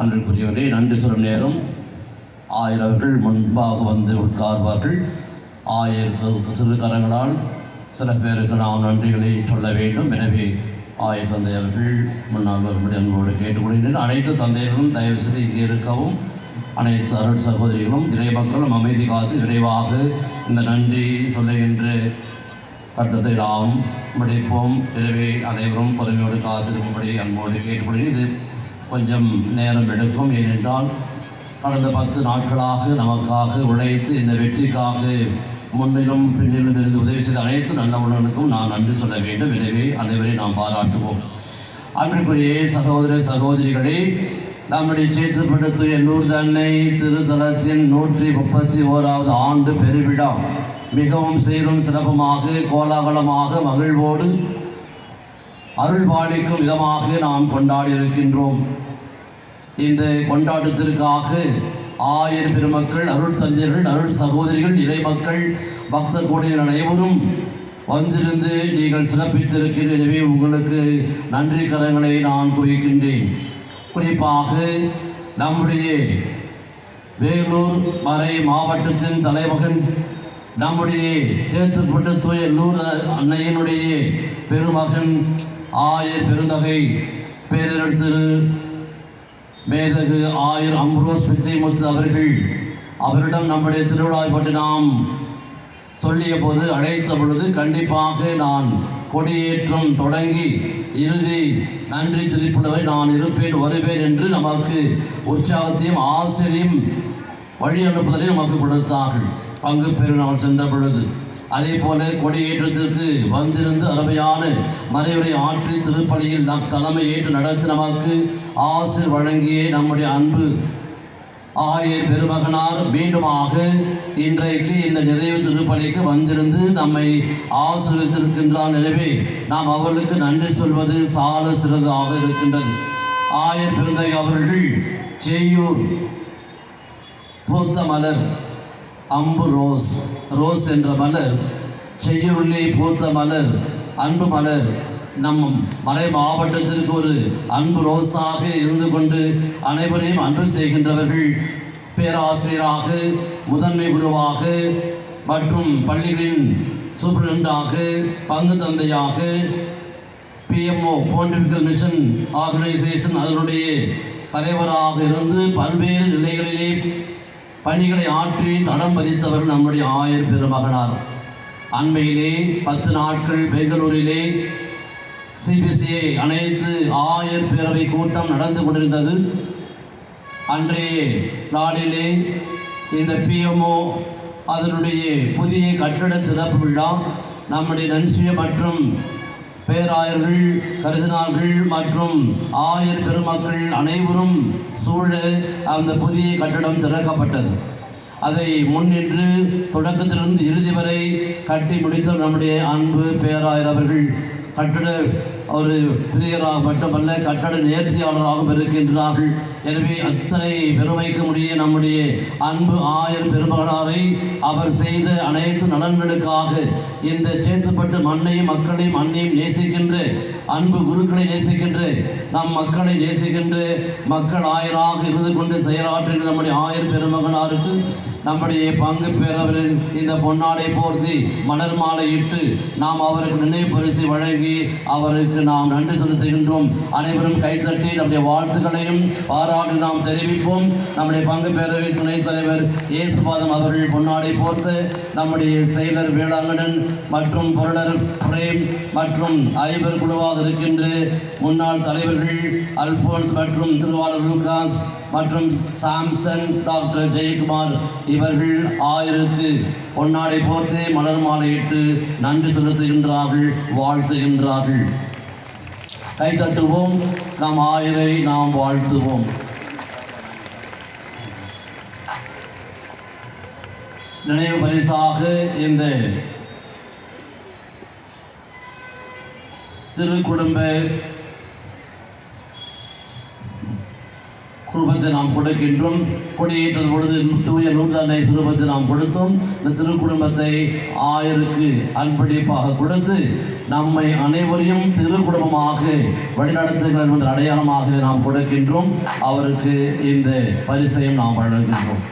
அன்றுக்குரியவரே, நன்றி சொல்லும் நேரம் ஆயரவர்கள் முன்பாக வந்து உட்கார்வார்கள். ஆயருக்கு சிறு கரங்களால் சில பேருக்கு நாம் நன்றிகளை சொல்ல வேண்டும். எனவே ஆயர் தந்தை அவர்கள் முன்னால் வரும்படி அன்போடு கேட்டுக்கொள்கிறேன். அனைத்து தந்தையர்களும் தயவு செய்து இங்கே இருக்கவும். அனைத்து அருள் சகோதரிகளும் இறைமக்களும் அமைதி காத்து விரைவாக இந்த நன்றி சொல்லுகின்ற கட்டத்தை நாம் முடிப்போம். எனவே அனைவரும் பொறுமையோடு காத்திருக்கும்படி அன்போடு கேட்டுக்கொள்கிறேன். இது கொஞ்சம் நேரம் எடுக்கும். ஏனென்றால் கடந்த 10 நாட்களாக நமக்காக உழைத்து இந்த வெற்றிக்காக முன்னிலும் பின்னிலும் இருந்து உதவி செய்த அனைத்து நல்ல உள்ளவர்களுக்கும் நான் நன்றி சொல்ல வேண்டும். எனவே அனைவரையும் நாம் பாராட்டுவோம். அன்பிற்குரிய சகோதர சகோதரிகளே, நம்முடைய சேத்துப்பட்டு லூர்து அன்னை திருத்தலத்தின் 131வது ஆண்டு பெருவிழா மிகவும் சீரும் சிறப்புமாக கோலாகலமாக மகிழ்வோடு அருள் பாலிக்கும் விதமாக நாம் கொண்டாடி இருக்கின்றோம். இந்த கொண்டாட்டத்திற்காக ஆயர் பெருமக்கள், அருள் தந்தையர்கள், அருள் சகோதரிகள், இறைமக்கள், பக்த கோடிகள் அனைவரும் வந்திருந்து நீங்கள் சிறப்பித்திருக்கின்ற. எனவே உங்களுக்கு நன்றி கரங்களை நான் குவிக்கின்றேன். குறிப்பாக நம்முடைய வேலூர் மறை மாவட்டத்தின் தலைமகன், நம்முடைய சேத்துப்பட்டு தூய லூர்து அன்னையினுடைய பெருமகன் ஆயர் பெருந்தகை பேரர் திரு மேதகு ஆயர் அம்ப்ரோஸ் பிச்சைமுத்து அவர்கள், அவரிடம் நம்முடைய திருவிழாவை பற்றி நாம் சொல்லிய போது அழைத்த பொழுது கண்டிப்பாக நான் கொடியேற்றம் தொடங்கி இறுதி நன்றி திருப்புலவை நான் இருப்பேன், வருவேன் என்று நமக்கு உற்சாகத்தையும் ஆசிரியம் வழி அனுப்புதலை நமக்கு கொடுத்தார்கள் பங்கு பெற நான் சென்ற பொழுது. அதே போல கொடியேற்றத்திற்கு வந்திருந்து அருமையான மறைவுரை ஆற்றி திருப்பலியில் நம் தலைமை ஏற்று நடத்தி நமக்கு ஆசிர் வழங்கிய நம்முடைய அன்பு ஆயர் பெருமகனார் மீண்டுமாக இன்றைக்கு இந்த நிறைவு திருப்பலிக்கு வந்திருந்து நம்மை ஆசீர்வதித்திருக்கின்றார். எனவே நாம் அவர்களுக்கு நன்றி சொல்வது சால சிறதாக இருக்கின்றது. ஆயர் பெருந்தகை அவர்கள் செய்யூர் பூத்த மலர் அம்பு ரோஸ், ரோஸ் என்ற மலர் செய்யூரிலே பூத்த மலர், அன்பு மலர், நம் மறை மாவட்டத்திற்கு ஒரு அன்பு ரோஸாக இருந்து கொண்டு அனைவரையும் அன்பு செய்கின்றவர்கள். பேராசிரியராக, முதன்மை குருவாக மற்றும் பள்ளிகளின் சூப்பரண்டாக, பங்கு தந்தையாக, PMO போன்டிஃபிகல் மிஷன் ஆர்கனைசேஷன் அதனுடைய தலைவராக இருந்து பல்வேறு நிலைகளிலே பணிகளை ஆற்றி தடம் பதித்தவர் நம்முடைய ஆயர் பெருமகனார். அண்மையிலே 10 நாட்கள் பெங்களூரிலே CBCA அனைத்து ஆயர் பேரவை கூட்டம் நடந்து கொண்டிருந்தது. அன்றைய நாளிலே இந்த PMO அதனுடைய புதிய கட்டட திறப்பு விழா நம்முடைய நன்சிய மற்றும் பேராயர்கள், கருதினார்கள் மற்றும் ஆயர் பெருமக்கள் அனைவரும் சூழ அந்த புதிய கட்டடம் திறக்கப்பட்டது. அதை முன்னின்று தொடக்கத்திலிருந்து இறுதி வரை கட்டி முடித்த நம்முடைய அன்பு பேராயர் அவர்கள் கட்டட ஒரு பிரியராக மட்டுமல்ல கட்டட நேர்த்தியாளராகவும் இருக்கின்றார்கள். எனவே அத்தனை பெருமைக்கு முடிய நம்முடைய அன்பு ஆயர் பெருமகனாரை அவர் செய்த அனைத்து நலன்களுக்காக இந்த சேத்துப்பட்டு மண்ணையும் மக்களையும் அன்னையும் நேசிக்கின்ற அன்பு குருக்களை நேசிக்கின்ற நம் மக்களை நேசிக்கின்ற மக்கள் ஆயராக இருந்து கொண்டு செயலாற்றுகின்ற நம்முடைய ஆயர் பெருமகனாருக்கு நம்முடைய பங்கு பேரவரின் இந்த பொன்னாடை போர்த்தி மலர் மாலை இட்டு நாம் அவருக்கு நினைவு பரிசு வழங்கி அவருக்கு நாம் நன்றி செலுத்துகின்றோம். அனைவரும் கைத்தட்டி நம்முடைய வாழ்த்துக்களையும் பாராட்டு நாம் தெரிவிப்போம். நம்முடைய பங்கு பேரவை துணைத் தலைவர் இயேசுபாதம் அவர்கள் பொன்னாடை போர்த்து நம்முடைய செயலர் வேளாங்கண்ணன் மற்றும் பொருளர் பிரேம் மற்றும் ஐவர் குழுவாக இருக்கின்ற முன்னாள் தலைவர்கள் அல்போன்ஸ் மற்றும் திருவாளர் லூகாஸ் மற்றும் சாம்சன் டாக்டர் ஜெயக்குமார் இவர்கள் ஆயருக்கு பொன்னாடை போர்த்து மலர் மாலையிட்டு நன்றி செலுத்துகின்றார்கள், வாழ்த்துகின்றார்கள். கைத்தட்டுவோம், நாம் ஆயரை நாம் வாழ்த்துவோம். நினைவு பரிசாக இந்த திருக்குடும்ப குடும்பத்தை நாம் கொடுக்கின்றோம். கொடியேற்றது பொழுது தூய நூற்றாண்டை சுரூபத்தை நாம் கொடுத்தோம். இந்த திருக்குடும்பத்தை ஆயருக்கு அன்பளிப்பாக கொடுத்து நம்மை அனைவரையும் திருக்குடும்பமாக வழிநடத்துகிற என்ற அடையாளமாக நாம் கொடுக்கின்றோம். அவருக்கு இந்த பரிசையும் நாம் வழங்குகின்றோம்.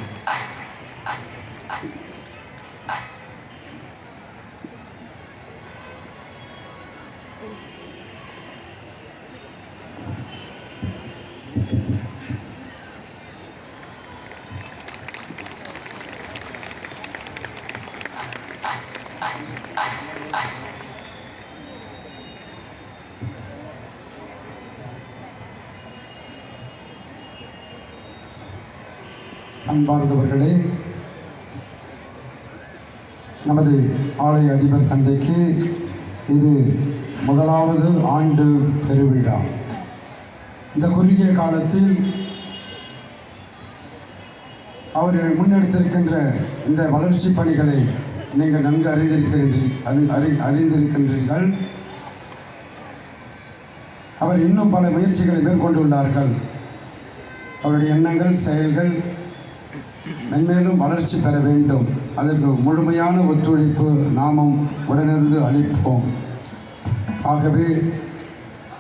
அன்பார்ந்தவர்களே, நமது ஆலய அதிபர் தந்தைக்கு இது முதலாவது ஆண்டு பெருவிழா. இந்த குறுகிய காலத்தில் அவர் முன்னெடுத்திருக்கின்ற இந்த வளர்ச்சி பணிகளை நீங்கள் நன்கு அறிந்திருக்கின்றீர்கள். அவர் இன்னும் பல முயற்சிகளை மேற்கொண்டுள்ளார்கள். அவருடைய எண்ணங்கள், செயல்கள் மென்மேலும் வளர்ச்சி பெற வேண்டும். அதற்கு முழுமையான ஒத்துழைப்பு நாமும் உடனிருந்து அளிப்போம். ஆகவே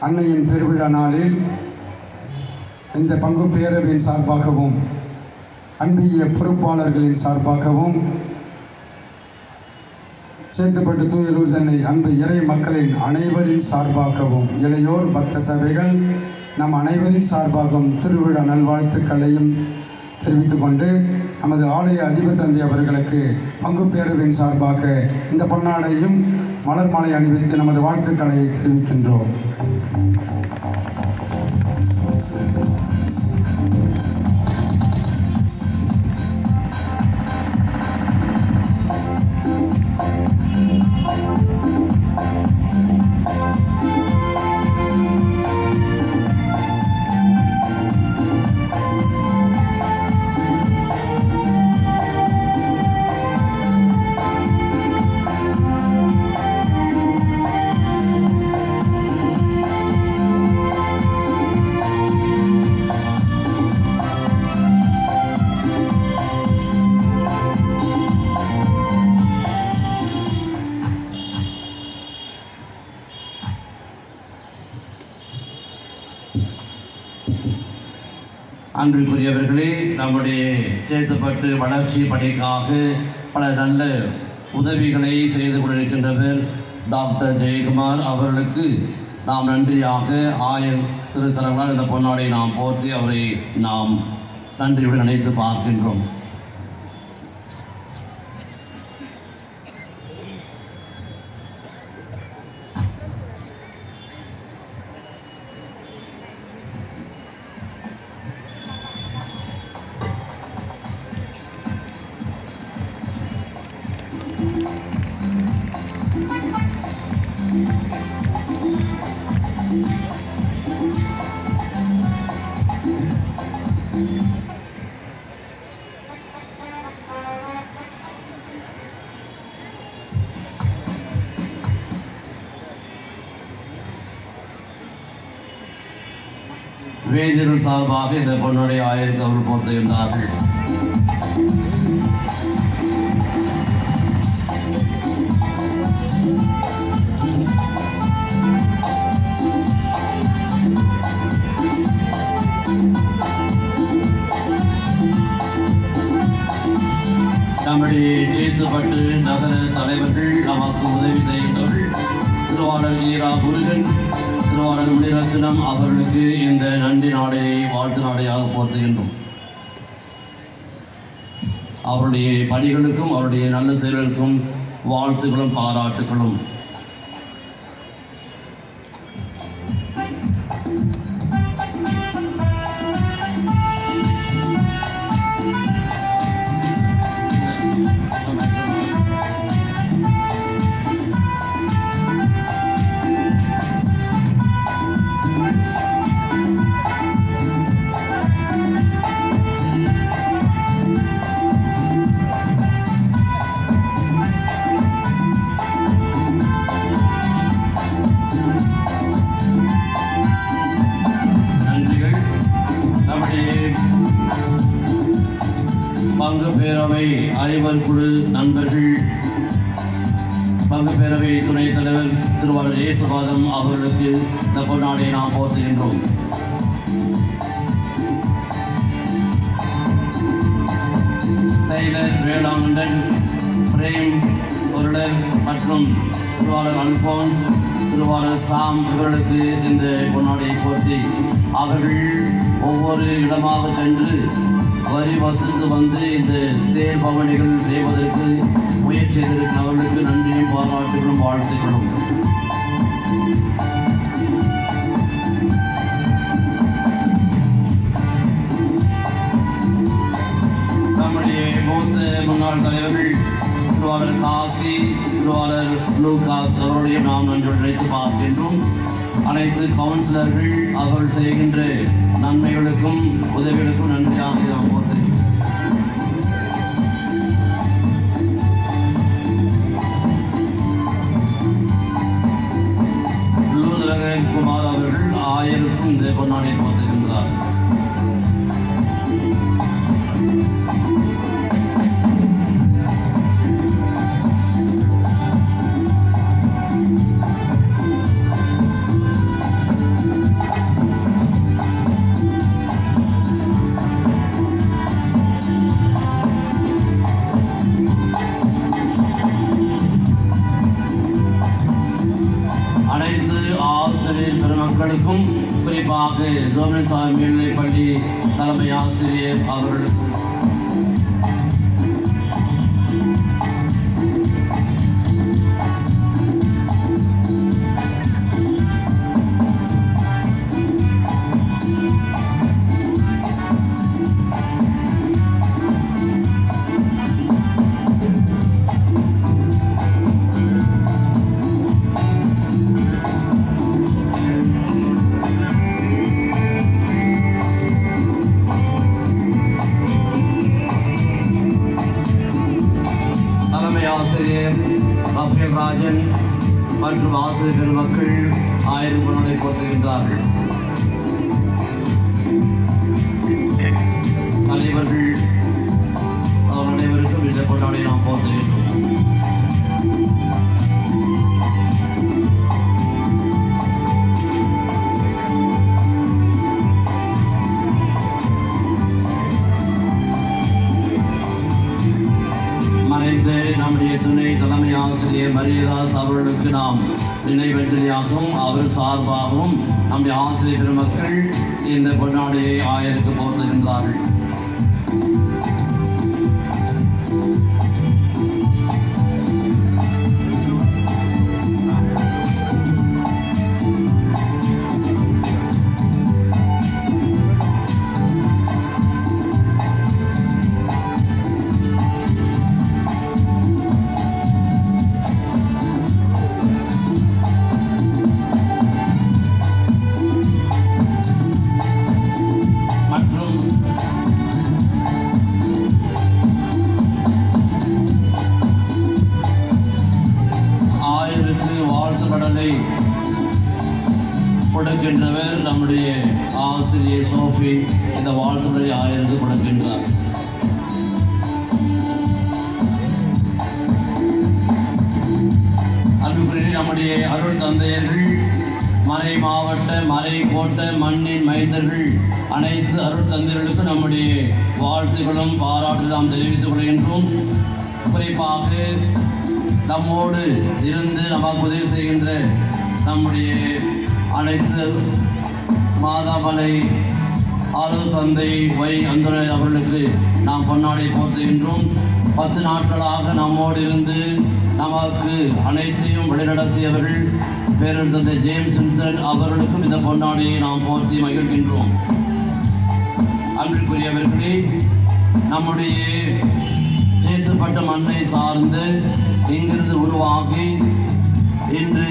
அன்னையின் பெருவிழா நாளில் இந்த பங்கு பேரவையின் சார்பாகவும் அன்பிய பொறுப்பாளர்களின் சார்பாகவும் சேத்துப்பட்டு தூய லூர்தன்னை அன்பு இறை மக்களின் அனைவரின் சார்பாகவும் இளையோர் பக்த சபைகள் நம் அனைவரின் சார்பாகவும் திருவிழா நல்வாழ்த்துக்களையும் தெரிவித்துக் கொண்டு நமது ஆலய அதிபர் தந்தை அவர்களுக்கு பங்கு பேரவையின் சார்பாக இந்த பொன்னாடையும் மலர் மாலை அணிவித்து நமது வாழ்த்துக்களை தெரிவிக்கின்றோம். அன்பிற்குரியவர்களே, நம்முடைய சேத்துப்பட்டு வளர்ச்சி பணிக்காக பல நல்ல உதவிகளை செய்து கொண்டிருக்கின்றவர் டாக்டர் ஜெயக்குமார் அவர்களுக்கு நாம் நன்றியாக ஆயர் திருக்கரங்களால் இந்த பொன்னாடை நாம் போற்றி அவரை நாம் நன்றியுடன் நினைத்து பார்க்கின்றோம். வேதியர்கள் சார்பாக இந்த பொன்னாடை ஆயருக்கு அவர்கள் போர்த்துகின்றார்கள். நம்முடைய சேத்துப்பட்டு நகர தலைவர்கள் நமக்கு உதவி செய்கின்றவர்கள் திருவாளர் ஈரா முருகன், திருவாளர் மணிரத்னம் அவர்களுக்கு இந்த நன்றி நாடையை வாழ்த்து நாடையாக போர்த்துகின்றோம். அவருடைய பணிகளுக்கும் அவருடைய நல்ல செயல்களுக்கும் வாழ்த்துக்களும் பாராட்டுகளும். பங்கு பேரவை ஐவர் குழு நண்பர்கள், பங்கு பேரவை துணைத் தலைவர் திருவாளர் இயேசுபாதம் அவர்களுக்கு இந்த பொன்னாடை நாம் போர்த்துகின்றோம். செயலர் வேளாங்கண்டன், பிரேம் பொருளர் மற்றும் திருவாளர் அல்போன்ஸ், திருவாளர் சாம் இவர்களுக்கு இந்த பொன்னாடையை போர்த்தி அவர்கள் ஒவ்வொரு இடமாக சென்று வரி வசூலுக்கு வந்து இந்த தேர் பவனிகள் செய்வதற்கு முயற்சி செய்திருக்கும் அவர்களுக்கு நன்றியும் பாராட்டுகளும் வாழ்த்துக்களும். நம்முடைய மூத்த முன்னாள் தலைவர்கள் திருவாளர் காசி, திருவாளர் லூகாஸ் அவருடைய நாம் நன்றி நினைத்து பார்க்கின்றோம். அனைத்து கவுன்சிலர்கள் அவர்கள் செய்கின்ற நன்மைகளுக்கும் உதவிகளுக்கும் நன்றியாக நாம் போற்றுகிறோம். குமார் அவர்கள் ஆயருக்கும் இந்த பொன்னாடை போற்றுகின்றார். அனைத்து ஆசிரியர் பெருமக்களுக்கும், குறிப்பாக ஜோமனசாமி மேல்நிலைப்பள்ளி தலைமை ஆசிரியர் அவர்களுக்கும், ஆசிரியர் ரஃபேல் ராஜன் மற்றும் ஆசிரியர் பெருமக்கள் ஆயிரம் பொன்னாடை போற்றுகின்றார்கள். தலைவர்கள் அவர் அனைவருக்கும் இந்த பொன்னாடை நாம் போற்றுகின்றோம். நம்முடைய துணை தலைமை ஆசிரியர் மரியதாஸ் அவர்களுக்கு நாம் நினைவஞ்சலியாகவும் அவர் சார்பாகவும் நம்முடைய ஆசிரியர் பெருமக்கள் இந்த பொன்னாடையை ஆயருக்கு போர்த்துகின்றார்கள். சோஃபி இந்த வாழ்த்துறை ஆயருக்கு கொடுக்கின்றார். அன்புக்குரிய நம்முடைய அருள் தந்தையர்கள், மறை மாவட்ட, மறை கோட்ட, மண்ணின் மைந்தர்கள், அனைத்து அருள் தந்தையர்களுக்கும் நம்முடைய வாழ்த்துக்களும் பாராட்டு நாம் தெரிவித்துக் கொள்கின்றோம். குறிப்பாக நம்மோடு இருந்து நமக்கு உதவி செய்கின்ற நம்முடைய அனைத்து மாதாமலை ஆலோசந்தை வை அந்துரை அவர்களுக்கு நாம் பொன்னாடை போர்த்துகின்றோம். 10 நாட்களாக நம்மோடு இருந்து நமக்கு அனைத்தையும் வழிநடத்தியவர்கள் பேரர் தந்தை ஜேம்ஸ் வின்சென்ட் அவர்களுக்கும் இந்த பொன்னாடியை நாம் போர்த்தி மகிழ்கின்றோம். அன்பிற்குரியவர்களே, நம்முடைய சேத்துப்பட்ட மண்ணை சார்ந்து இங்கிருந்து உருவாகி இன்று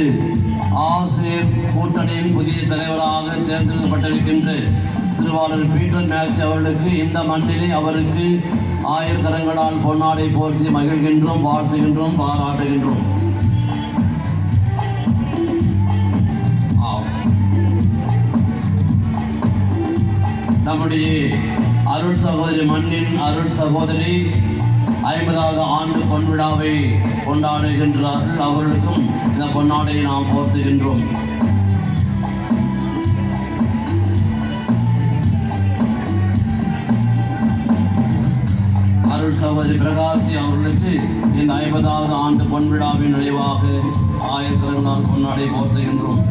ஆசிரியர் கூட்டணியின் புதிய தலைவராக தேர்ந்தெடுக்கப்பட்டிருக்கின்ற திருவாளர் பீட்டர் மேக்ஸ் அவர்களுக்கு இந்த மண்ணிலே அவருக்கு 1000 கரங்களால் பொன்னாடை போர்த்தி மகிழ்கின்றோம், வாழ்த்துகின்றோம், பாராட்டுகின்றோம். நம்முடைய அருள் சகோதரி, மண்ணின் அருள் சகோதரி 50வது ஆண்டு பொன்விழாவை கொண்டாடுகின்றார்கள். அவர்களுக்கும் இந்த பொன்னாடையை நாம் போர்த்துகின்றோம். அருள் சகோதரி பிரகாசி அவர்களுக்கு இந்த 50வது ஆண்டு பொன்விழாவின் நிறைவாக 1000 கரங்களால் பொன்னாடை போர்த்துகின்றோம்.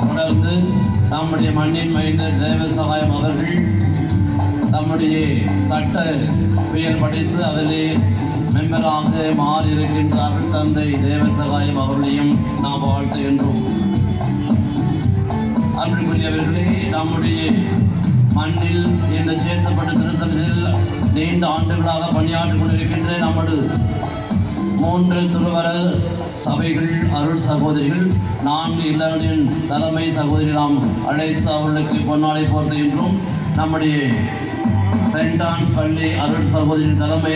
தொடர்ந்து நம்முடைய மண்ணின் மைந்தர் தேவசகாயம் அவர்கள் நம்முடைய சட்ட பெயர் படித்து அதிலே மெம்பராக மாறி இருக்கின்றார்கள். தந்தை தேவசகாயம் அவர்களையும் நாம் வாழ்த்துகின்றோம். அன்புக்குரியவர்களே, நம்முடைய மண்ணில் இந்த சேர்த்தப்பட்ட திருத்தலத்தில் நீண்ட ஆண்டுகளாக பணியாற்றிக் கொண்டிருக்கின்ற நமது 3 துறவர சபைகள் அருள் சகோதரிகள், 4 இல்லங்களின் தலைமை சகோதரி நாம் அழைத்து அவர்களுக்கு பொன்னாடை போர்த்துகின்றோம். நம்முடைய சென்ட் ஆன்ஸ் பள்ளி அருள் சகோதரி தலைமை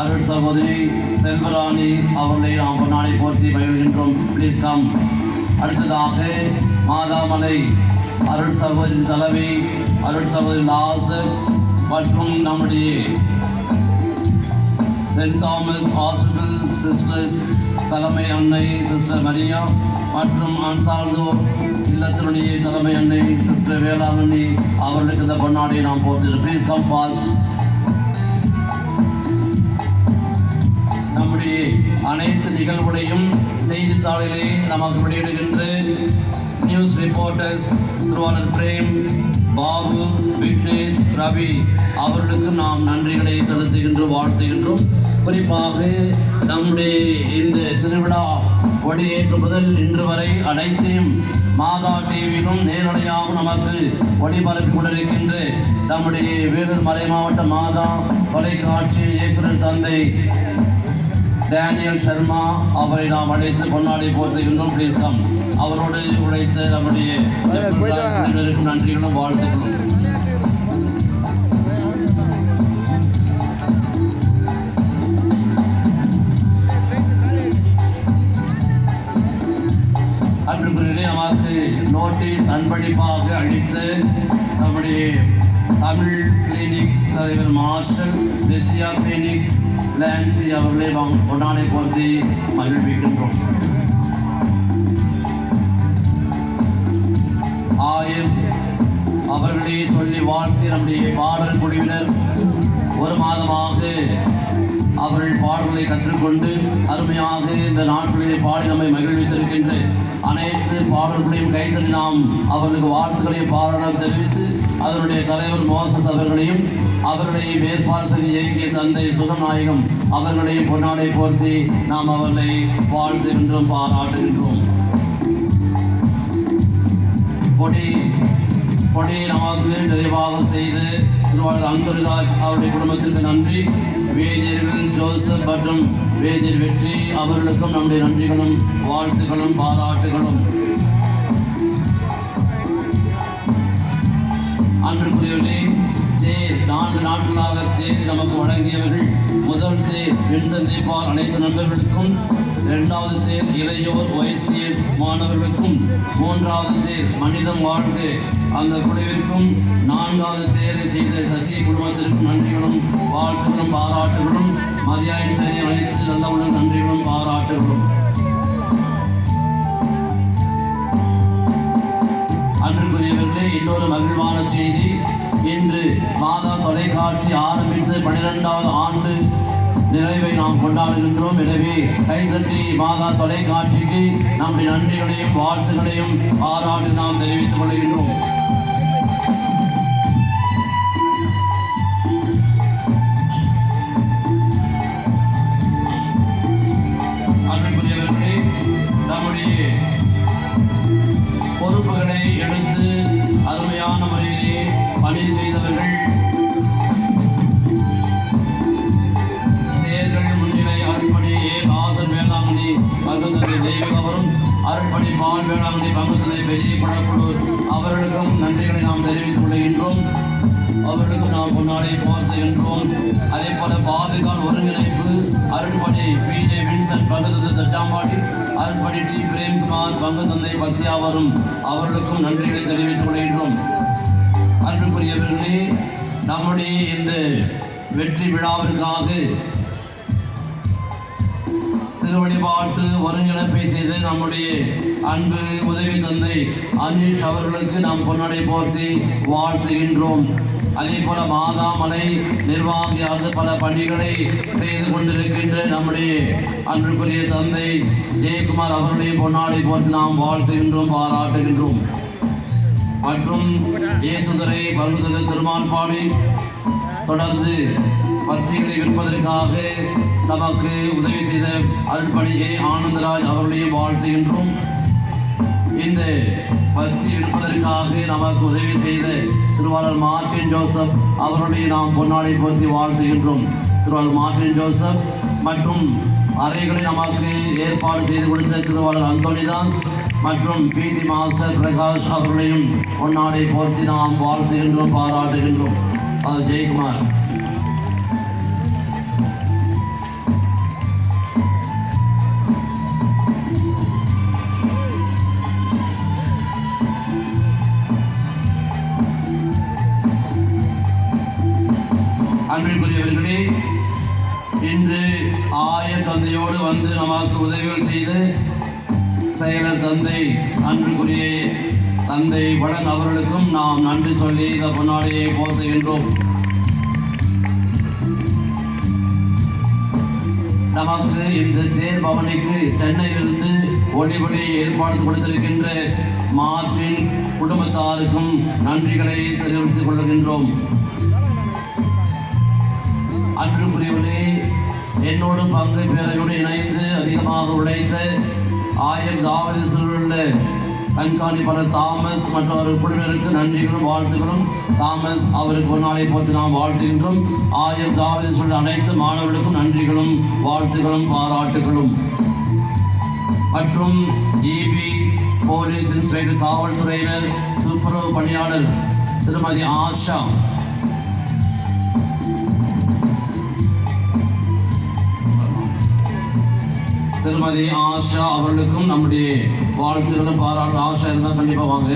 அருள் சகோதரி செல்வராணி அவர்களை நாம் பொன்னாடை போர்த்தி மகிழ்கின்றோம். Please come. அடுத்ததாக மாதாமலை அருள் சகோதரி தலைமை அருள் சகோதரி லாசர் மற்றும் நம்முடைய சென்ட் தாமஸ் ஹாஸ்பிட்டல் சிஸ்டர்ஸ் தலைமை அன்னை சிஸ்டர் மரியா மற்றும் அன்சால்தோ இல்லத்தினுடைய தலைமை அன்னை சிஸ்டர் வேளாங்கண்ணி அவர்களுக்கு இந்த பொன்னாடியை நாம் போர்த்துகிறோம். Please come fast. நம்முடைய அனைத்து நிகழ்வுகளையும் செய்தித்தாளிலே நமக்கு வெளியிடுகின்ற நியூஸ் ரிப்போர்ட்டர்ஸ் திருவாளர் பிரேம், பாபு, விக்னேஷ், ரவி அவர்களுக்கு நாம் நன்றிகளை செலுத்துகின்றோம், வாழ்த்துகின்றோம். குறிப்பாக நம்முடைய இந்த திருவிழா கொடியேற்று முதல் இன்று வரை அனைத்தையும் மாதா டிவியிலும் நேரடியாக நமக்கு ஒளிபரப்பி கொண்டிருக்கின்ற நம்முடைய வேலூர் மறை மாவட்ட மாதா தொலைக்காட்சி இயக்குனர் தந்தை டேனியல் சர்மா அவரை நாம் அழைத்து பொன்னாடை போர்த்துகின்றோம். Please come. அவரோடு உழைத்து நம்முடைய நன்றிகளும் வாழ்த்துக்களும். அன்றுக்குள்ளே நமக்கு நோட்டீஸ் அன்பளிப்பாக அளித்து நம்முடைய தமிழ் கிளினிக் தலைவர் மாஸ்டர் மெசியா கிளினிக் லான்சி அவர்களை நாம் பொன்னாடை போர்த்தி மகிழ்விக்கின்றோம். அவர்களை சொல்லி வாழ்த்து நம்முடைய பாடல் குழுவினர் 1 மாதமாக அவர்கள் பாடல்களை கற்றுக்கொண்டு அருமையாக இந்த நாட்களில் பாடி நம்மை மகிழ்வித்திருக்கின்ற அனைத்து பாடல்களையும் கைத்தறி நாம் அவர்களுக்கு வாழ்த்துக்களையும் பாராட்டம் தெரிவித்து அதனுடைய தலைவர் மோசஸ் அவர்களையும் அவர்களை மேற்பார்வை செய்து இயக்கிய தந்தை சுகநாயகம் அவர்களையும் பொன்னாடை போர்த்தி நாம் அவர்களை வாழ்த்துகின்றோம், பாராட்டுகின்றோம். கொடியை நமக்கு நிறைவாக செய்து திருவாளர் அந்தோனிராஜ் அவருடைய குடும்பத்திற்கு நன்றி. வேதியர்கள் ஜோசப் மற்றும் வேதியர் வெற்றி அவர்களுக்கும் நம்முடைய நன்றிகளும் வாழ்த்துக்களும் பாராட்டுகளும். அன்றுக்குரியவர்களே, தேர் 4 நாட்களாக தேர் நமக்கு வழங்கியவர்கள் முதல் தேர் வின்சென்ட் பால் அனைத்து நண்பர்களுக்கும், இரண்டாவது தேர் இளையோர் YCS மாணவர்களுக்கும், மூன்றாவது தேர் மனிதம் வாழ்க அந்த குழுவிற்கும், நான்காவது தேரை செய்த சசி குடும்பத்திற்கும் நன்றிகளும் வாழ்த்துகளும் பாராட்டுகளும், மரியாதை சரி அனைத்து நல்லவுடன் நன்றிகளும் பாராட்டுகளும். அன்றுக்குரியவர்களே, இன்னொரு மகிழ்வான செய்தி. இன்று மாதா தொலைக்காட்சி ஆரம்பித்து 12வது ஆண்டு நிறைவை நாம் கொண்டாடுகின்றோம். எனவே கைதட்டி மாதா தொலைக்காட்சிக்கு நம்முடைய நன்றிகளையும் வாழ்த்துக்களையும் பாராட்டு நாம் தெரிவித்துக் கொள்கின்றோம். அன்றுக்குரியவர்களே, நம்முடைய பொறுப்புகளை எடுத்து அருமையான முறையிலே பணி செய்தவர்கள், தேர்கள் முன்னிலை அருட்பணி ஆசர் வேளாங்கண்ணி பங்குத்தந்தை தெய்வகவரும், அருட்பணி பால் வேளாங்கண்ணி பங்குத்தந்தை பெரிய குழக்குழூர் அவர்களுக்கும் நன்றிகளை நாம் தெரிவித்துக் கொள்கின்றோம். அவர்களுக்கும் நாம் பொன்னாடை போர்த்துகின்றோம். அதே போல பாதுகால் ஒருங்கிணைப்பு அருட்பணி PJ வின்சென்ட் பங்குத்தந்தை தட்டாம்பாடி, அருட்பணி T பிரேம்குமார் பங்குத்தந்தை பத்தியாவரும் அவர்களுக்கும் நன்றிகளை தெரிவித்துக் கொள்கின்றோம். அன்புக்குரியவர்களே, நம்முடைய இந்த வெற்றி விழாவிற்காக திருவழிபாட்டு ஒருங்கிணைப்பை செய்து நம்முடைய அன்பு உதவி தந்தை அனீஷ் அவர்களுக்கு நாம் பொன்னடை போர்த்தி வாழ்த்துகின்றோம். அதே போல மாதாமலை நிர்வாகியாக பல பணிகளை செய்து கொண்டிருக்கின்ற நம்முடைய அன்புக்குரிய தந்தை ஜெயக்குமார் அவருடைய பொன்னாடை போர்த்தி நாம் வாழ்த்துகின்றோம், பாராட்டுகின்றோம். மற்றும் இயேசுதுரை பங்குதந்தை திருமால்பாடி தொடர்ந்து பற்றிகளை விற்பதற்காக நமக்கு உதவி செய்த அருட்பணி ஆனந்தராஜ் அவர்களையும் வாழ்த்துகின்றோம். இந்த பற்றி விற்பதற்காக நமக்கு உதவி செய்த திருவாளர் மார்ட்டின் ஜோசப் அவருடைய நாம் பொன்னாடை போற்றி வாழ்த்துகின்றோம். திருவாளர் மார்ட்டின் ஜோசப் மற்றும் அறைகளை நமக்கு ஏற்பாடு செய்து கொடுத்த திருவாளர் அந்தோனிதாஸ் மற்றும் PT மாஸ்டர் பிரகாஷ் அவர்களையும் பொன்னாடை போற்றி நாம் வாழ்த்துகின்றோம், பாராட்டுகின்றோம். அது ஜெயக்குமார். அன்பிற்குரியவர்களே, இன்று ஆயர் தந்தையோடு வந்து நமக்கு உதவிகள் செய்து செயலர் தந்தை அன்புக்குரிய தந்தை வளன் அவர்களுக்கும் நாம் நன்றி சொல்லி இந்த பொன்னாடியை போர்த்துகின்றோம். நமக்கு இந்த தேர் பவனிக்கு சென்னையிலிருந்து ஒளிபடி ஏற்பாடு கொடுத்திருக்கின்ற மார்ட்டின் குடும்பத்தாருக்கும் நன்றிகளை தெரிவித்துக் கொள்கின்றோம். அன்புக்குரியவர்களே, என்னோடு பங்கு பேரையோடு இணைந்து அதிகமாக உழைத்த ஆயர் தாவதீஸ்வரில் உள்ள கண்காணிப்பாளர் தாமஸ் மற்றும் அவர் குழுவினருக்கு நன்றிகளும் வாழ்த்துக்களும். தாமஸ் அவருக்கு ஒரு நாளை போட்டு நாம் வாழ்த்துகின்றோம். ஆயர் தாவதீஸ்வரில் அனைத்து மாணவர்களுக்கும் நன்றிகளும் வாழ்த்துக்களும் பாராட்டுகளும். மற்றும் EB போலீஸ் இன்ஸ்பெக்டர் காவல்துறையினர் துப்புரவு பணியாளர் திருமதி ஆஷா அவர்களுக்கும் நம்முடைய வாழ்த்துக்களும் பாராட்டு. ஆஷா இருந்தால் கண்டிப்பாக வாங்க.